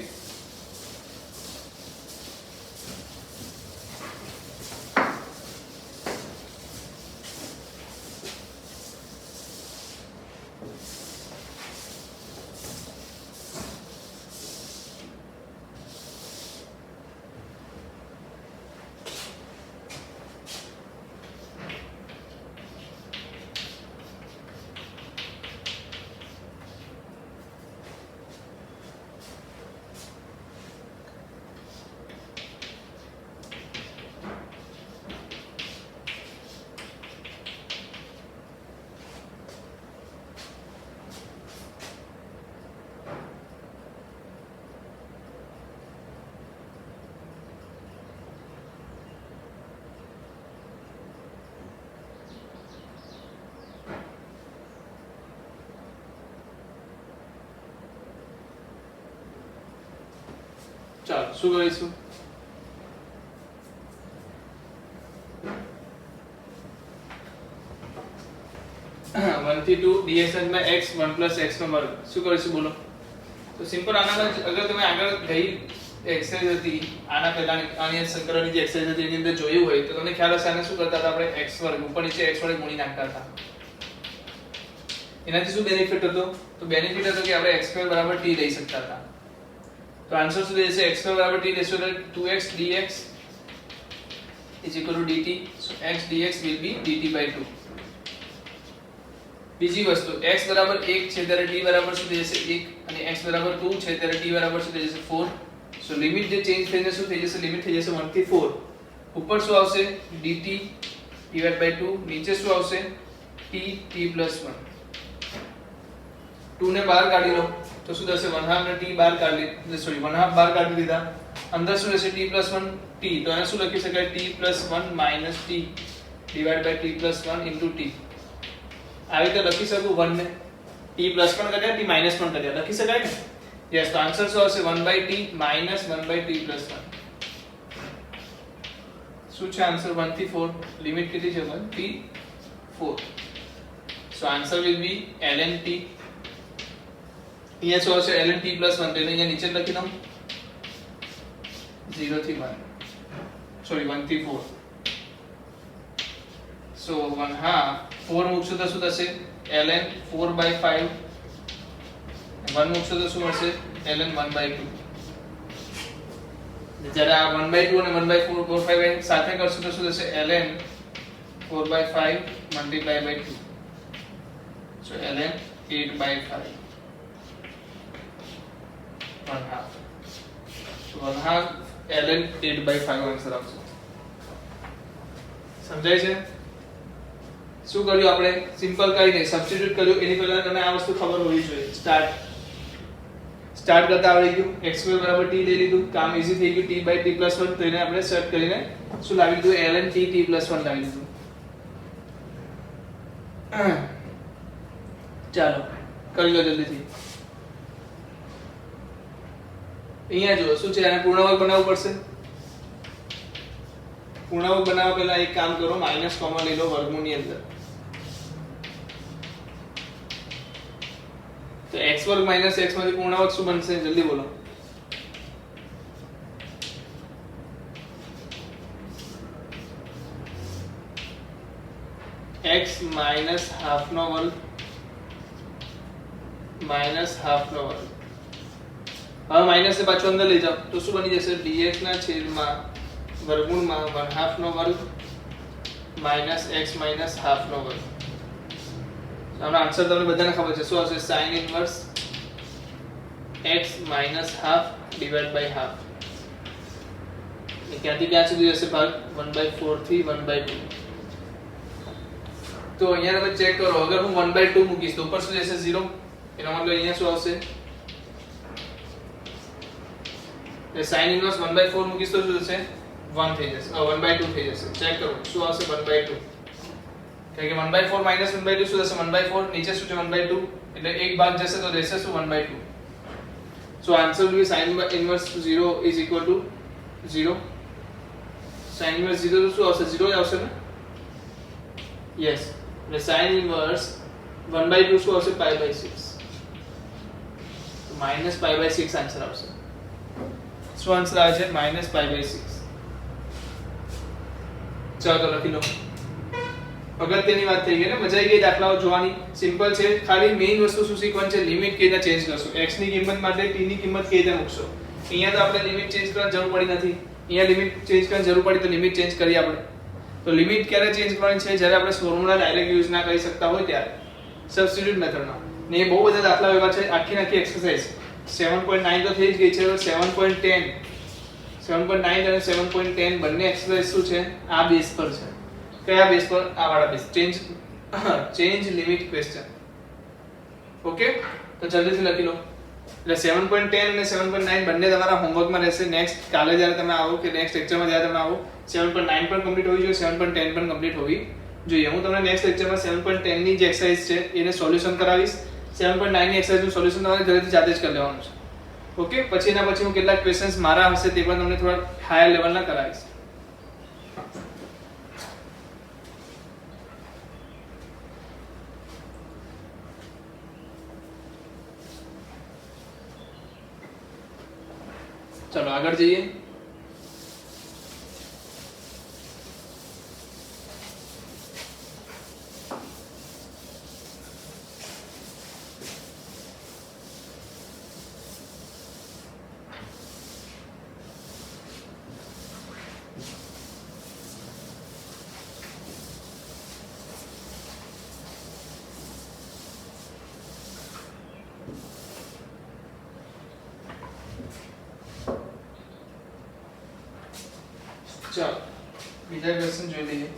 ચાલો શું કરીશું? 1 થી 2 dx માં x 1 + x નો વર્ગ. શું કરીશું બોલો? તો સિમ્પલ આના અગર તમે આગળ ગઈ એક્સરસાઇઝ હતી આના પહેલા આની સંકલનની જે એક્સરસાઇઝ હતી એની અંદર જોયું હોય તો તમને ખ્યાલ હશે આને શું કરતા હતા આપણે? x² ઉપર નીચે x વડે ગુણી નાખતા હતા. એનાથી શું બેનિફિટ હતો? તો બેનિફિટ હતો કે આપણે x² = t લઈ શકતા હતા. તો આન્સર શું થશે? x² = t લેશો એટલે 2x dx = dt. so x dx will be dt/2. બીજી વસ્તુ x = 1 છે ત્યારે t બરાબર શું થઈ જશે? 1 અને x = 2 છે ત્યારે t બરાબર શું થઈ જશે? 4. સો લિમિટ જે ચેન્જ થઈને શું થઈ જશે? લિમિટ થઈ જશે 1 થી 4. ઉપર શું આવશે? dt/2. નીચે શું આવશે? t+1. 2 ને બહાર કાઢી લો તો શું થશે? 1/2 ને t બહાર કાઢી લે, સોરી 1/2 બહાર કાઢી લીધા. અંદર શું રહેશે? t+1 t. તો એને શું લખી શકાય? t+1 - t / t+1 * t. આવી રીતે લખી શકું 1 ને t પ્લસ પણ કર્યા t માઈનસ પણ કર્યા લખી શકાય ને યસ તો આન્સર શું આવશે 1/t માઈનસ 1/t પ્લસ 1 શું છે આન્સર 1 થી 4 લિમિટ કેટલી છે 1 થી 4 so answer will be ln t અહીંયા શું આવશે ln t પ્લસ 1 તો એને અહીંયા નીચે લખી દઉં 0 થી 1 સોરી 1 થી 4 સો 1 half 4 મૂકશો તો શું થશે ln 4/5 1 મૂકશો તો શું મળશે ln 1/2 જ્યારે આ 1/2 અને 1/4 4 5 સાથે કરશો તો શું થશે ln 4/5 multiply by 2 so ln 8/5 1 half so 1 half ln 8/5 answer આવશે સમજાય છે શું કર્યું આપણે સિમ્પલ કરીને સબસ્ટિટ્યુટ કર્યું એની પહેલા તમને આ વસ્તુ ખબર હોવી જોઈએ સ્ટાર્ટ કરતા આવડી ગયું x2 t લઈ લીધું કામ ઈઝી થઈ ગયું t/t + 1 તો એને આપણે સેટ કરીને શું લાવી દીધું ln t + 1 લાવી દીધું ચાલો કરી લો જલ્દીથી અહીંયા જો શું છે આને પૂર્ણાંક બનાવવું પડશે પૂર્ણાંક બનાવવા પહેલા એક કામ કરો માઈનસ કોમન લઈ લો વર્ગમૂળની અંદર તો x2 - x માંથી પૂર્ણાંક શું બનશે જલ્દી બોલો x minus half નો વર્ગ minus half નો વર્ગ હવે માઈનસ ને પાછું અંદર લઈ જાઓ તો શું બની જશે dx ના છેદમાં વર્ગમૂળમાં 1/2 નો વર્ગ minus x minus half નો વર્ગ આનો આન્સર તમને બધાને ખબર છે શું આવશે sin inverse x minus half divided by half એ ક્યાંથી ક્યાં સુધી જશે ભાગ 1/4 થી 1/2 તો અહીંયા તમે ચેક કરો અગર હું 1/2 મૂકીશ તો ઉપર શું જશે 0 એનો મતલબ અહીંયા શું આવશે એ sin ઇન્વર્સ 1/4 મૂકીશ તો શું થશે 1 થઈ જશે 1/2 થઈ જશે ચેક કરો શું આવશે 1/2 કારણ કે 1/4 minus 1/2 શું થશે 1/4 નીચે શું છે 1/2 એટલે એક ભાગ જશે તો રહેશે શું 1/2 so answer will be sin inverse 0 is equal to 0 sin inverse 0 તો શું આવશે 0 જ આવશે ને yes એટલે sin inverse 1/2 શું આવશે pi/6 minus pi/6 આન્સર આવશે શું આન્સર આવે છે minus pi/6 ચાલો તો લખી લો અગત્યની વાત થઈ ગઈ ને મજા આવી ગઈ દાખલાઓ જોવાની સિમ્પલ છે ખાલી મેઈન વસ્તુ શું શીખવાનું છે લિમિટ કેવી રીતે ચેન્જ કરશો x ની કિંમત માટે t ની કિંમત કેવી રીતે મૂકશો અહીંયા તો આપણે લિમિટ ચેન્જ કરવાની જરૂર પડી નથી અહીંયા લિમિટ ચેન્જ કરવાની જરૂર પડી તો લિમિટ ચેન્જ કરી આપણે તો લિમિટ ક્યારે ચેન્જ કરવાની છે જ્યારે આપણે ફોર્મ્યુલા ડાયરેક્ટ યુઝ ના કરી શકતા હોય ત્યારે સબસ્ટિટ્યુટ મેથડમાં ને એ બહુ બધા દાખલાઓ એવા છે આખી એક્સરસાઇઝ 7.9 તો થઈ જ ગઈ છે 7.10 7.9 અને 7.10 બંને એક્સરસાઇઝ શું છે આ બેઝ પર છે કયા બેઝ પર આ વાળા base change limit question okay તો જલ્દીથી લખી લો એટલે 7.10 અને 7.9 બંને તમારા હોમવર્કમાં રહેશે નેક્સ્ટ કાલે જ્યારે તમે આવો કે નેક્સ્ટ લેક્ચરમાં જ્યારે તમે આવો 7.9 પણ કમ્પ્લીટ હોવી જોઈએ 7.10 પણ કમ્પ્લીટ હોવી જોઈએ હું તમને નેક્સ્ટ લેક્ચરમાં 7.10 ની જે એક્સરસાઇઝ છે એને સોલ્યુશન કરાવીશ 7.9 ની એક્સરસાઇઝનું સોલ્યુશન તમારે ઘરેથી જાતે જ કરી લેવાનું છે ઓકે પછી હું કેટલાક ક્વેશ્ચન્સ મારા હશે તે પણ તમને થોડા હાયર લેવલના કરાવીશ चलो આગળ જઈએ ચાલો બીજા ક્વેશ્ચન જોઈ લઈએ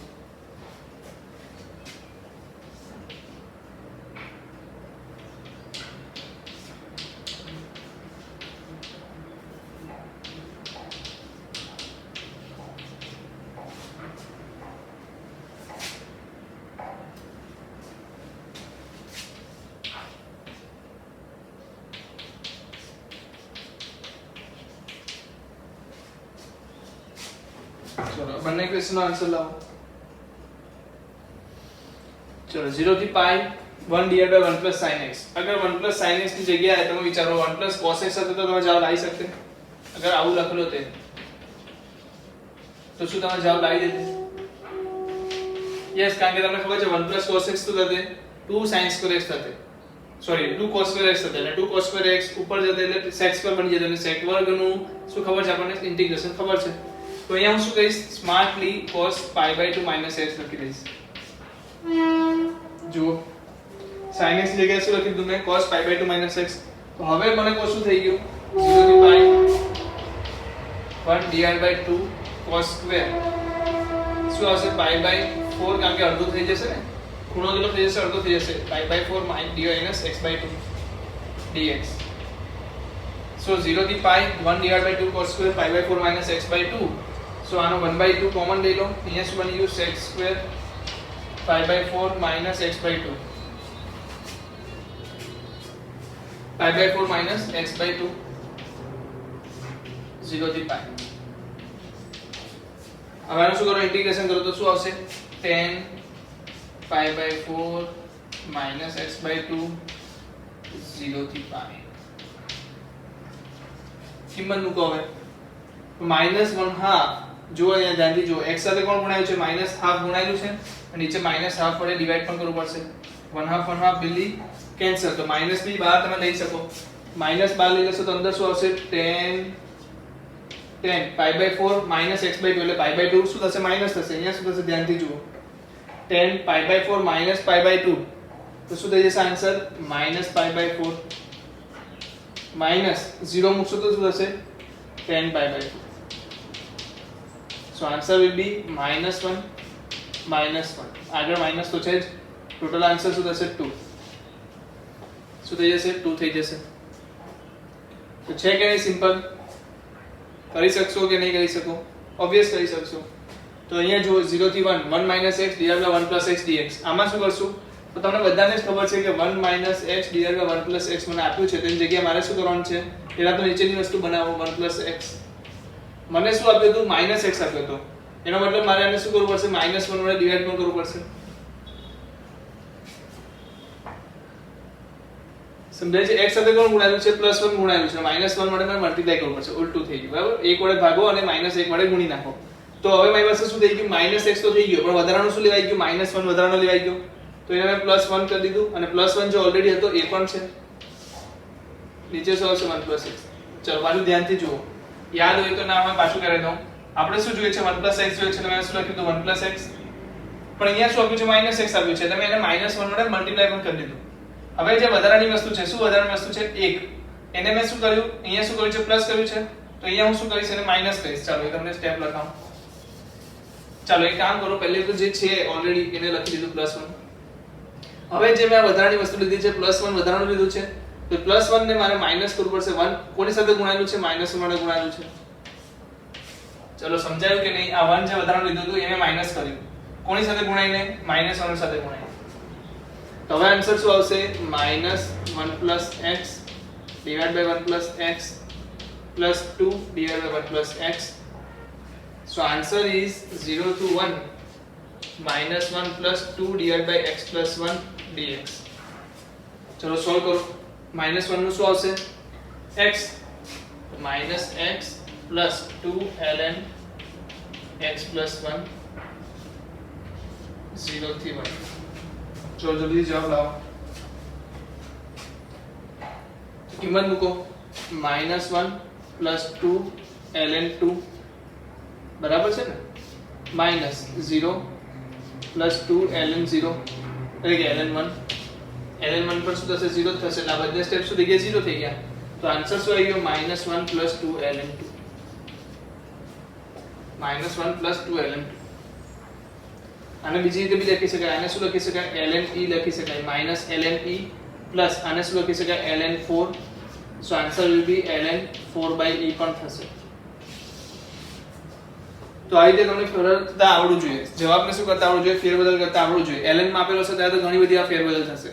चलो બંને ક્વેશ્ચનનો આન્સર લાવો. चलो 0 થી પાઈ 1 divided by 1 plus sin x. अगर 1 plus sin x की जगह है तो मैं विचारो 1 plus cos x होते तो તમે જવાબ લાવી શકતે. अगर આવું લખેલો તે તો શું તમે જવાબ લાવી દેતે? यस, કારણ કે તમને ખબર છે 1 plus cos x તો થતે 2 sin square x થતે. सॉरी 2 cos square x થતે અને 2 cos square x ઉપર જતે એટલે sec square બની જતે અને sec વર્ગનું શું ખબર છે આપણને? ઇન્ટિગ્રેશન ખબર છે. તો અહીંયા હું શું કહીશ? Smartly cos pi by 2 minus x લખી દઈશ. જો sin x ની જગ્યાએ શું લખી દીધું મેં? cos pi by 2 minus x. તો હવે મને કો શું થઈ ગયું? 0 થી pi 1 divided by 2 cos square શું આવશે? pi by 4 કારણ કે અડધું થઈ જશે ને, ખૂણો કેટલો થઈ જશે? અડધો થઈ જશે. pi by 4 minus x by 2 dx. so 0 થી pi 1 divided by 2 cos square pi by 4 minus x by 2. so આનો 1 by 2 કોમન લઈ લો. અહીંયા શું બની ગયું? sec square pi by 4 minus x by 2 pi by 4 minus x by 2 0 થી pi. હવે આનું શું કરો? ઇન્ટિગ્રેશન કરો તો શું આવશે? tan pi by 4 minus x by 2 0 થી pi. કિંમત મૂકો હવે. minus 1/2 જો અહીંયા ધ્યાનથી જો x સાથે કોણ ગુણાયું છે? minus half ગુણાયેલું છે અને નીચે minus half વડે ડિવાઇડ પણ કરવું પડશે. 1/2 બિલી કેન્સલ. તો માઈનસ બી બહાર તમે લઈ શકો. માઈનસ બહાર લઈ લેશો તો અંદર શું આવશે? tan pi by 4 minus x by 2 એટલે pi by 2 શું થશે? માઈનસ થશે. અહીંયા શું થશે? ધ્યાનથી જુઓ. tan pi by 4 minus pi by 2 તો શું થઈ જશે answer? minus pi by 4 minus 0 મૂકશો તો શું થશે? tan pi by 2. so answer will be -1 -1. આગળ માઈનસ તો છે જ. ટોટલ આન્સર શું થશે? 2. શું થઈ જશે? 2 થઈ જશે. તો છે કે નહીં સિમ્પલ? કરી શકશો કે નહીં કરી શકો? ઓબ્વિયસ કરી શકશો. તો અહીંયા જો 0 થી 1 1 minus x divided by 1 plus x dx. આમાં શું કરશું? તો તમને બધાને જ ખબર છે કે 1 minus x divided by 1 plus x મને આપ્યું છે, તેની જગ્યાએ મારે શું કરવાનું છે? પહેલા તો નીચેની વસ્તુ બનાવો. 1 plus x મને શું આપ્યું હતું? minus x આપ્યો હતો. એનો મતલબ મારે આને શું કરવું પડશે? -1 વડે ડિવાઇડ પણ કરવું પડશે. સમજાય છે? x સાથે કોણ ગુણાયેલું છે? +1 ગુણાયેલું છે. -1 વડે મારે મલ્ટીપ્લાય કરવું પડશે. ઉલટું થઈ ગયું. બરાબર? 1 વડે ભાગો અને -1 વડે ગુણી નાખો. તો હવે મારી પાસે શું થઈ ગયું? -x તો થઈ ગયો, પણ વધારાનું શું લેવાઈ ગયું? -1 વધારાનો લેવાઈ ગયો. તો એને મેં +1 કરી દીધું અને +1 જો ઓલરેડી હતો એ પણ છે. નીચે શું આવશે? 1 + x. ચલો પાછું ધ્યાનથી જુઓ. યાદ હોય તો ના હોય પાછું કરી દઉં. આપણે શું જોઈએ છે? 1 + x જોઈએ છે. તો મેં શું લખ્યું હતું? 1 + x. પણ અહીંયા શું આપ્યું છે? -x આપ્યું છે. તમે એને -1 વડે મલ્ટીપ્લાય પણ કરી દીધું. હવે જે વધારાની વસ્તુ છે, શું વધારાની વસ્તુ છે? 1. એને મેં શું કર્યું? અહીંયા શું કર્યું છે? પ્લસ કર્યું છે. તો અહીંયા હું શું કરીશ? એને માઈનસ કરીશ. ચાલો એ તમને સ્ટેપ લખાવું. ચાલો એક કામ કરો, પહેલે તો જે છે ઓલરેડી એને લખી દીધું +1. હવે જે મેં વધારાની વસ્તુ લીધી છે, +1 વધારાનું લીધું છે, તો +1 ને મારે માઈનસ કરવું પડશે. 1 કોની સાથે ગુણાયેલું છે? -1 વડે ગુણાયેલું છે. ચલો સમજાયું કે નહીં? આ 1 જે વધારાનું લીધું હતું એને માઈનસ કર્યું. કોની સાથે ગુણાઈને? -1 સાથે ગુણાઈને. તો હવે આન્સર શું આવશે? -1 + x divided by 1 + x plus 2 divided by 1 plus x. So answer is 0 to 1 -1 plus 2 divided by x plus 1 dx. चलो सॉल्व करो. -1 નું શું આવશે? x -x plus 2 ln x plus 1 0 થી 1. चलो जल्दी जवाब लाओ. किंमत મૂકો. -1 plus 2 ln 2 बराबर છે ને? -0 plus 2 ln 0 એટલે કે ln 1. ln 1 પર શું થશે? 0 થશે. એટલે આ બધા સ્ટેપ શું થઈ ગયા? 0 થઈ ગયા. તો આન્સર શું આવી ગયો? -1 plus 2 ln 2. -1 plus 2 ln 2. આને બીજી રીતે બી લખી શકાય. આને શું લખી શકાય? ln e લખી શકાય. -ln e પ્લસ આને શું લખી શકાય? ln 4. So answer will be ln 4/e પણ થશે. તો આ રીતે તમને ફેરબદલતા આવડવું જોઈએ. જવાબને શું કરતા આવડવું જોઈએ? ફેરબદલ કરતા આવડવું જોઈએ. ln માં આપેલો છે ત્યારે તો ઘણી બધી આ ફેરબદલ થશે.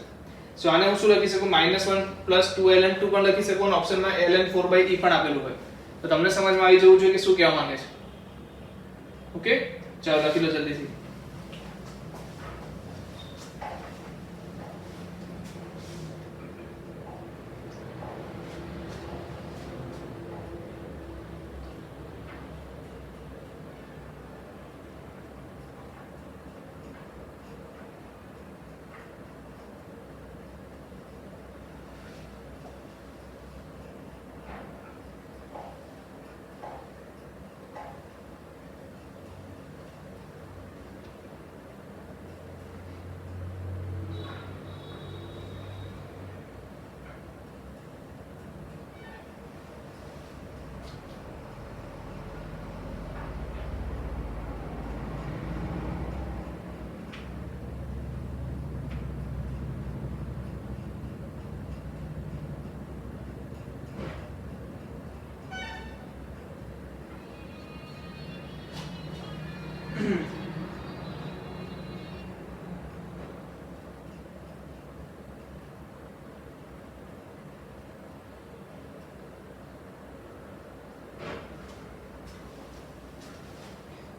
સો આને હું શું લખી શકું? -1 plus 2 ln 2 પણ લખી શકું અને ઓપ્શનમાં ln 4/e પણ આપેલું હોય. તો તમને સમજમાં આવી જવું જોઈએ કે શું કહેવા માંગે છે. ઓકે, ચાલો લખી લો જલ્દીથી.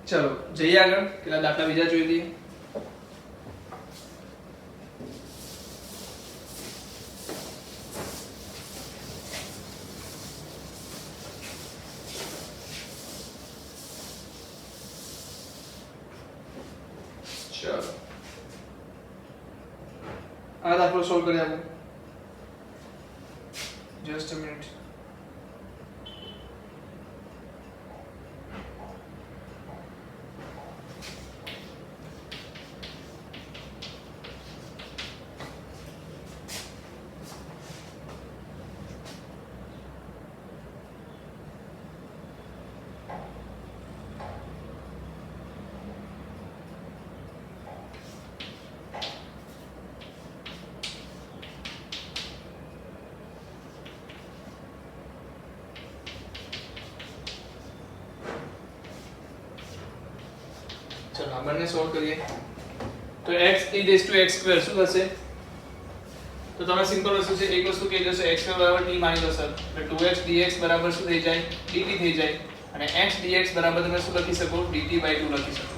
ચલો જઈએ આગળ, કેટલા દાખલા બીજા જોઈ લઈએ. ચલો આ દાખલો સોલ્વ કરી આપો. Just a minute. चलो આ બંને સોલ્વ કરીએ. તો x e raised to x square શું થશે? તો તમે સિમ્પલ વસ્તુ છે, એક વસ્તુ કહી દેશો x બરાબર t માની લો સર, એટલે 2x dx બરાબર શું થઈ જાય? dt થઈ જાય. અને x dx બરાબર તમે શું લખી શકો? dt/2 લખી શકો.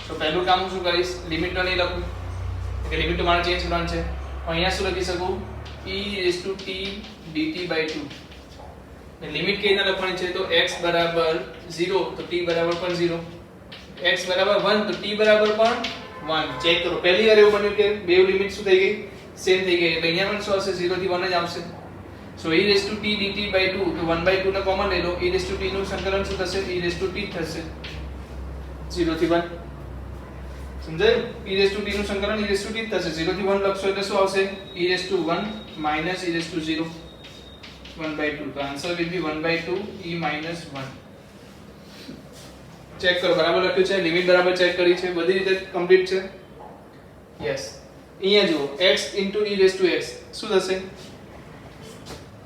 તો પહેલું કામ હું શું કરીશ? લિમિટ તો નહીં લખું, કે લિમિટ તો મારે ચેન્જ કરવાનું છે. અહીંયા શું લખી શકું? e raised to t dt/2. ને લિમિટ કઈ રીતના લખવાની છે? તો x બરાબર 0 તો t બરાબર પણ 0, x બરાબર 1 તો t બરાબર પણ 1. ચેક કરો, પહેલી વાર એવું બન્યું કે બે લિમિટ શું થઈ ગઈ? સેમ થઈ ગઈ. એટલે અહીંયા પણ શું આવશે? 0 થી 1 જ આવશે. સો e raised to t dt/2 તો 1/2 ને કોમન લઈ લો. e raised to t નું સંકલન શું થશે? e raised to t થશે 0 થી 1. સમજાયું? e raised to t નું સંકલન e raised to t થશે. 0 થી 1 લખશો એટલે શું આવશે? e raised to 1 minus e raised to 0 1/2. તો answer will be 1/2 e minus 1. Check કરો બરાબર લખ્યું છે, લિમિટ બરાબર ચેક કરી છે, બધી રીતે કમ્પ્લીટ છે. યસ. અહીંયા જુઓ x e raised to x શું થશે?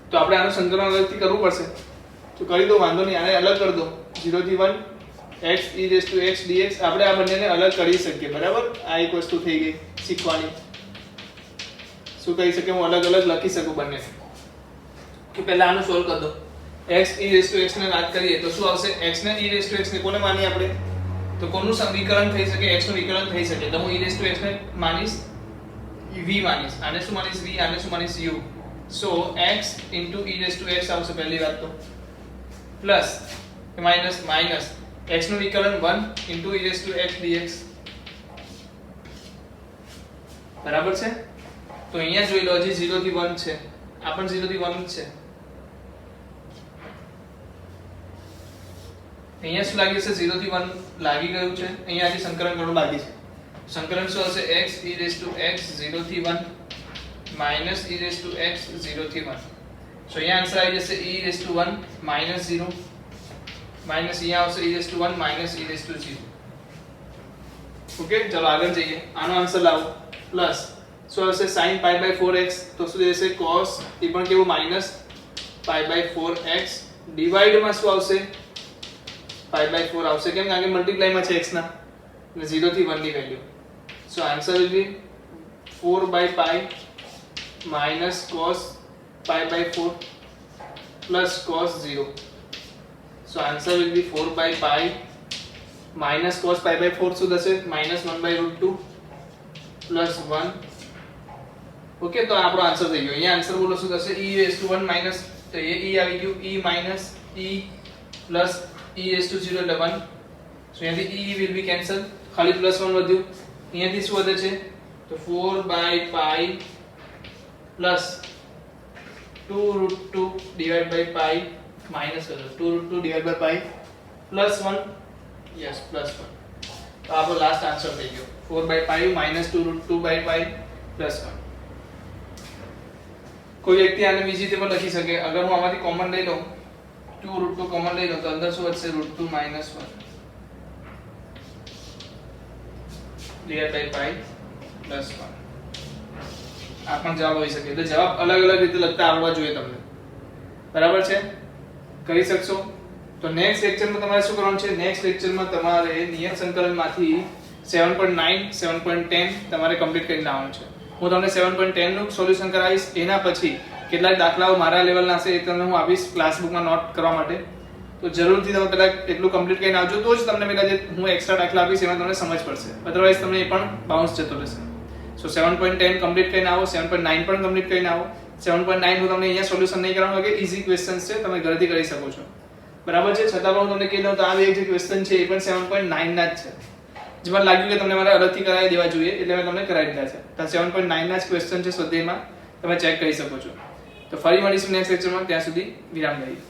તો આપણે આનું સંકલન અલગથી કરવું પડશે. તો કરી દો, વાંધો નહીં, આને અલગ કરી દો. 0 થી 1 x e raised to x dx આપણે આ બંનેને અલગ કરી શકીએ. બરાબર, આ એક વસ્તુ થઈ ગઈ શીખવાની. શું કહી શકે? હું અલગ અલગ લખી શકું બંને. કે પહેલા આનું સોલ્વ કરી દો. x e raised to x ને વાત કરીએ તો શું આવશે? x ને e raised to x ને કોને માની આપણે? તો કોનું વિકલન થઈ શકે? x નું વિકલન થઈ શકે. તો હું e raised to x ને માનીશ v માનીશ. આને શું માનીશ? v. આને શું માનીશ? u. So x into e raised to x આવશે પહેલી વાત તો, પ્લસ માઈનસ માઈનસ x નું વિકલન 1 into e raised to x dx. બરાબર છે? તો અહીંયા જોઈ લો, હજી 0 થી 1 છે, આ પણ 0 થી 1 જ છે. અહીંયા શું લાગી છે? 0 થી 1 લાગી ગયું છે. અહીંયા હજી સંકલન કરવું બાકી છે. સંકલન શું હશે? x e raised to x 0 થી 1 minus e raised to x 0 થી 1. સો અહીંયા આન્સર આવી જશે e raised to 1 minus 0 minus અહીંયા આવશે e raised to 1 minus e raised to 0. Okay, ચલો આગળ જઈએ. આનો આન્સર લાવો. પ્લસ શું આવશે? sin pi/4x તો શું થશે? cos એ પણ કેવું? માઈનસ pi/4x ડિવાઇડ માં શું આવશે? pi/4 આવશે. કેમ? કારણ કે મલ્ટીપ્લાય માં છે x ના, એટલે 0 થી 1 ની value. So answer will B 4/pi minus cos pi/4 plus cos 0. So answer will be 4/pi minus cos pi by 4 શું થશે -1/√2 પ્લસ 1. ઓકે, તો આપણો આન્સર થઈ ગયો. અહીંયા આન્સર બોલો શું થશે e⁻1 માઈનસ, તો એ e આવી ગયું, e minus e plus e⁻0 એટલે 1. સો અહીંયાથી e વિલ બી કેન્સલ, ખાલી પ્લસ 1 વધ્યું. અહીંયાથી શું વધે છે તો 4/પાઈ plus 2√2 divide by pi minus 2√2 divide by pi plus 1. Yes, plus 1. તો આપણો લાસ્ટ આન્સર થઈ ગયો 4/પાઈ માઈનસ 2√2 બાય પાઈ પ્લસ 1. કોઈ વ્યક્તિ આને બીજી રીતે પણ લખી શકે. અગર હું આમાંથી કોમન લઈ લઉં, 2√2 કોમન લઈ લઉં, તો અંદર શું વધશે √2 minus 1 divide by pi plus 1. આ પણ જવાબ હોઈ શકે. તો જવાબ અલગ અલગ રીતે લખતા આવડવા જોઈએ તમને. બરાબર છે? કરી શકશો? તો નેક્સ્ટ લેક્ચરમાં તમારે શું કરવાનું છે? નેક્સ્ટ લેક્ચરમાં તમારે નિયત સંકલનમાંથી 7.9 7.10 તમારે કમ્પ્લીટ કરીને આવવાનું છે. હું તમને 7.10 નું સોલ્યુશન કરાવીશ. એના પછી કેટલાક દાખલાઓ મારા લેવલના હશે, એ તમને હું આપીશ ક્લાસબુકમાં નોટ કરવા માટે. તો જરૂરથી તમે પહેલા એટલું કમ્પ્લીટ કરીને આવજો, તો જ તમને પહેલા જે હું એક્સ્ટ્રા દાખલા આપીશ એમાં તમને સમજ પડશે. અધરવાઇઝ તમને એ પણ બાઉન્સ જતો રહેશે. સો 7.10 કમ્પ્લીટ કરીને આવો, 7.9 પણ કમ્પ્લીટ કરીને આવો. 7.9 હું તમને અહીંયા સોલ્યુશન નહીં કરાવું કે ઈઝી ક્વેશ્ચન્સ છે, તમે ઘરેથી કરી શકો છો. બરાબર છે? છતાં પણ હું તમને કહી દઉં તો આ બે જે ક્વેશ્ચન છે એ પણ 7.9 ના જ છે. જેમાં લાગ્યું કે તમને મારે અલગથી કરાવી દેવા જોઈએ એટલે મેં તમને કરાવી દીધા છે. તો 7.9 ના જ ક્વેશ્ચન છે સ્વાધ્યાયમાં, તમે ચેક કરી શકો છો. તો ફરી મળીશું નેક્સ્ટ લેક્ચરમાં. ત્યાં સુધી વિરામ લઈએ.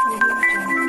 Audio Jungle.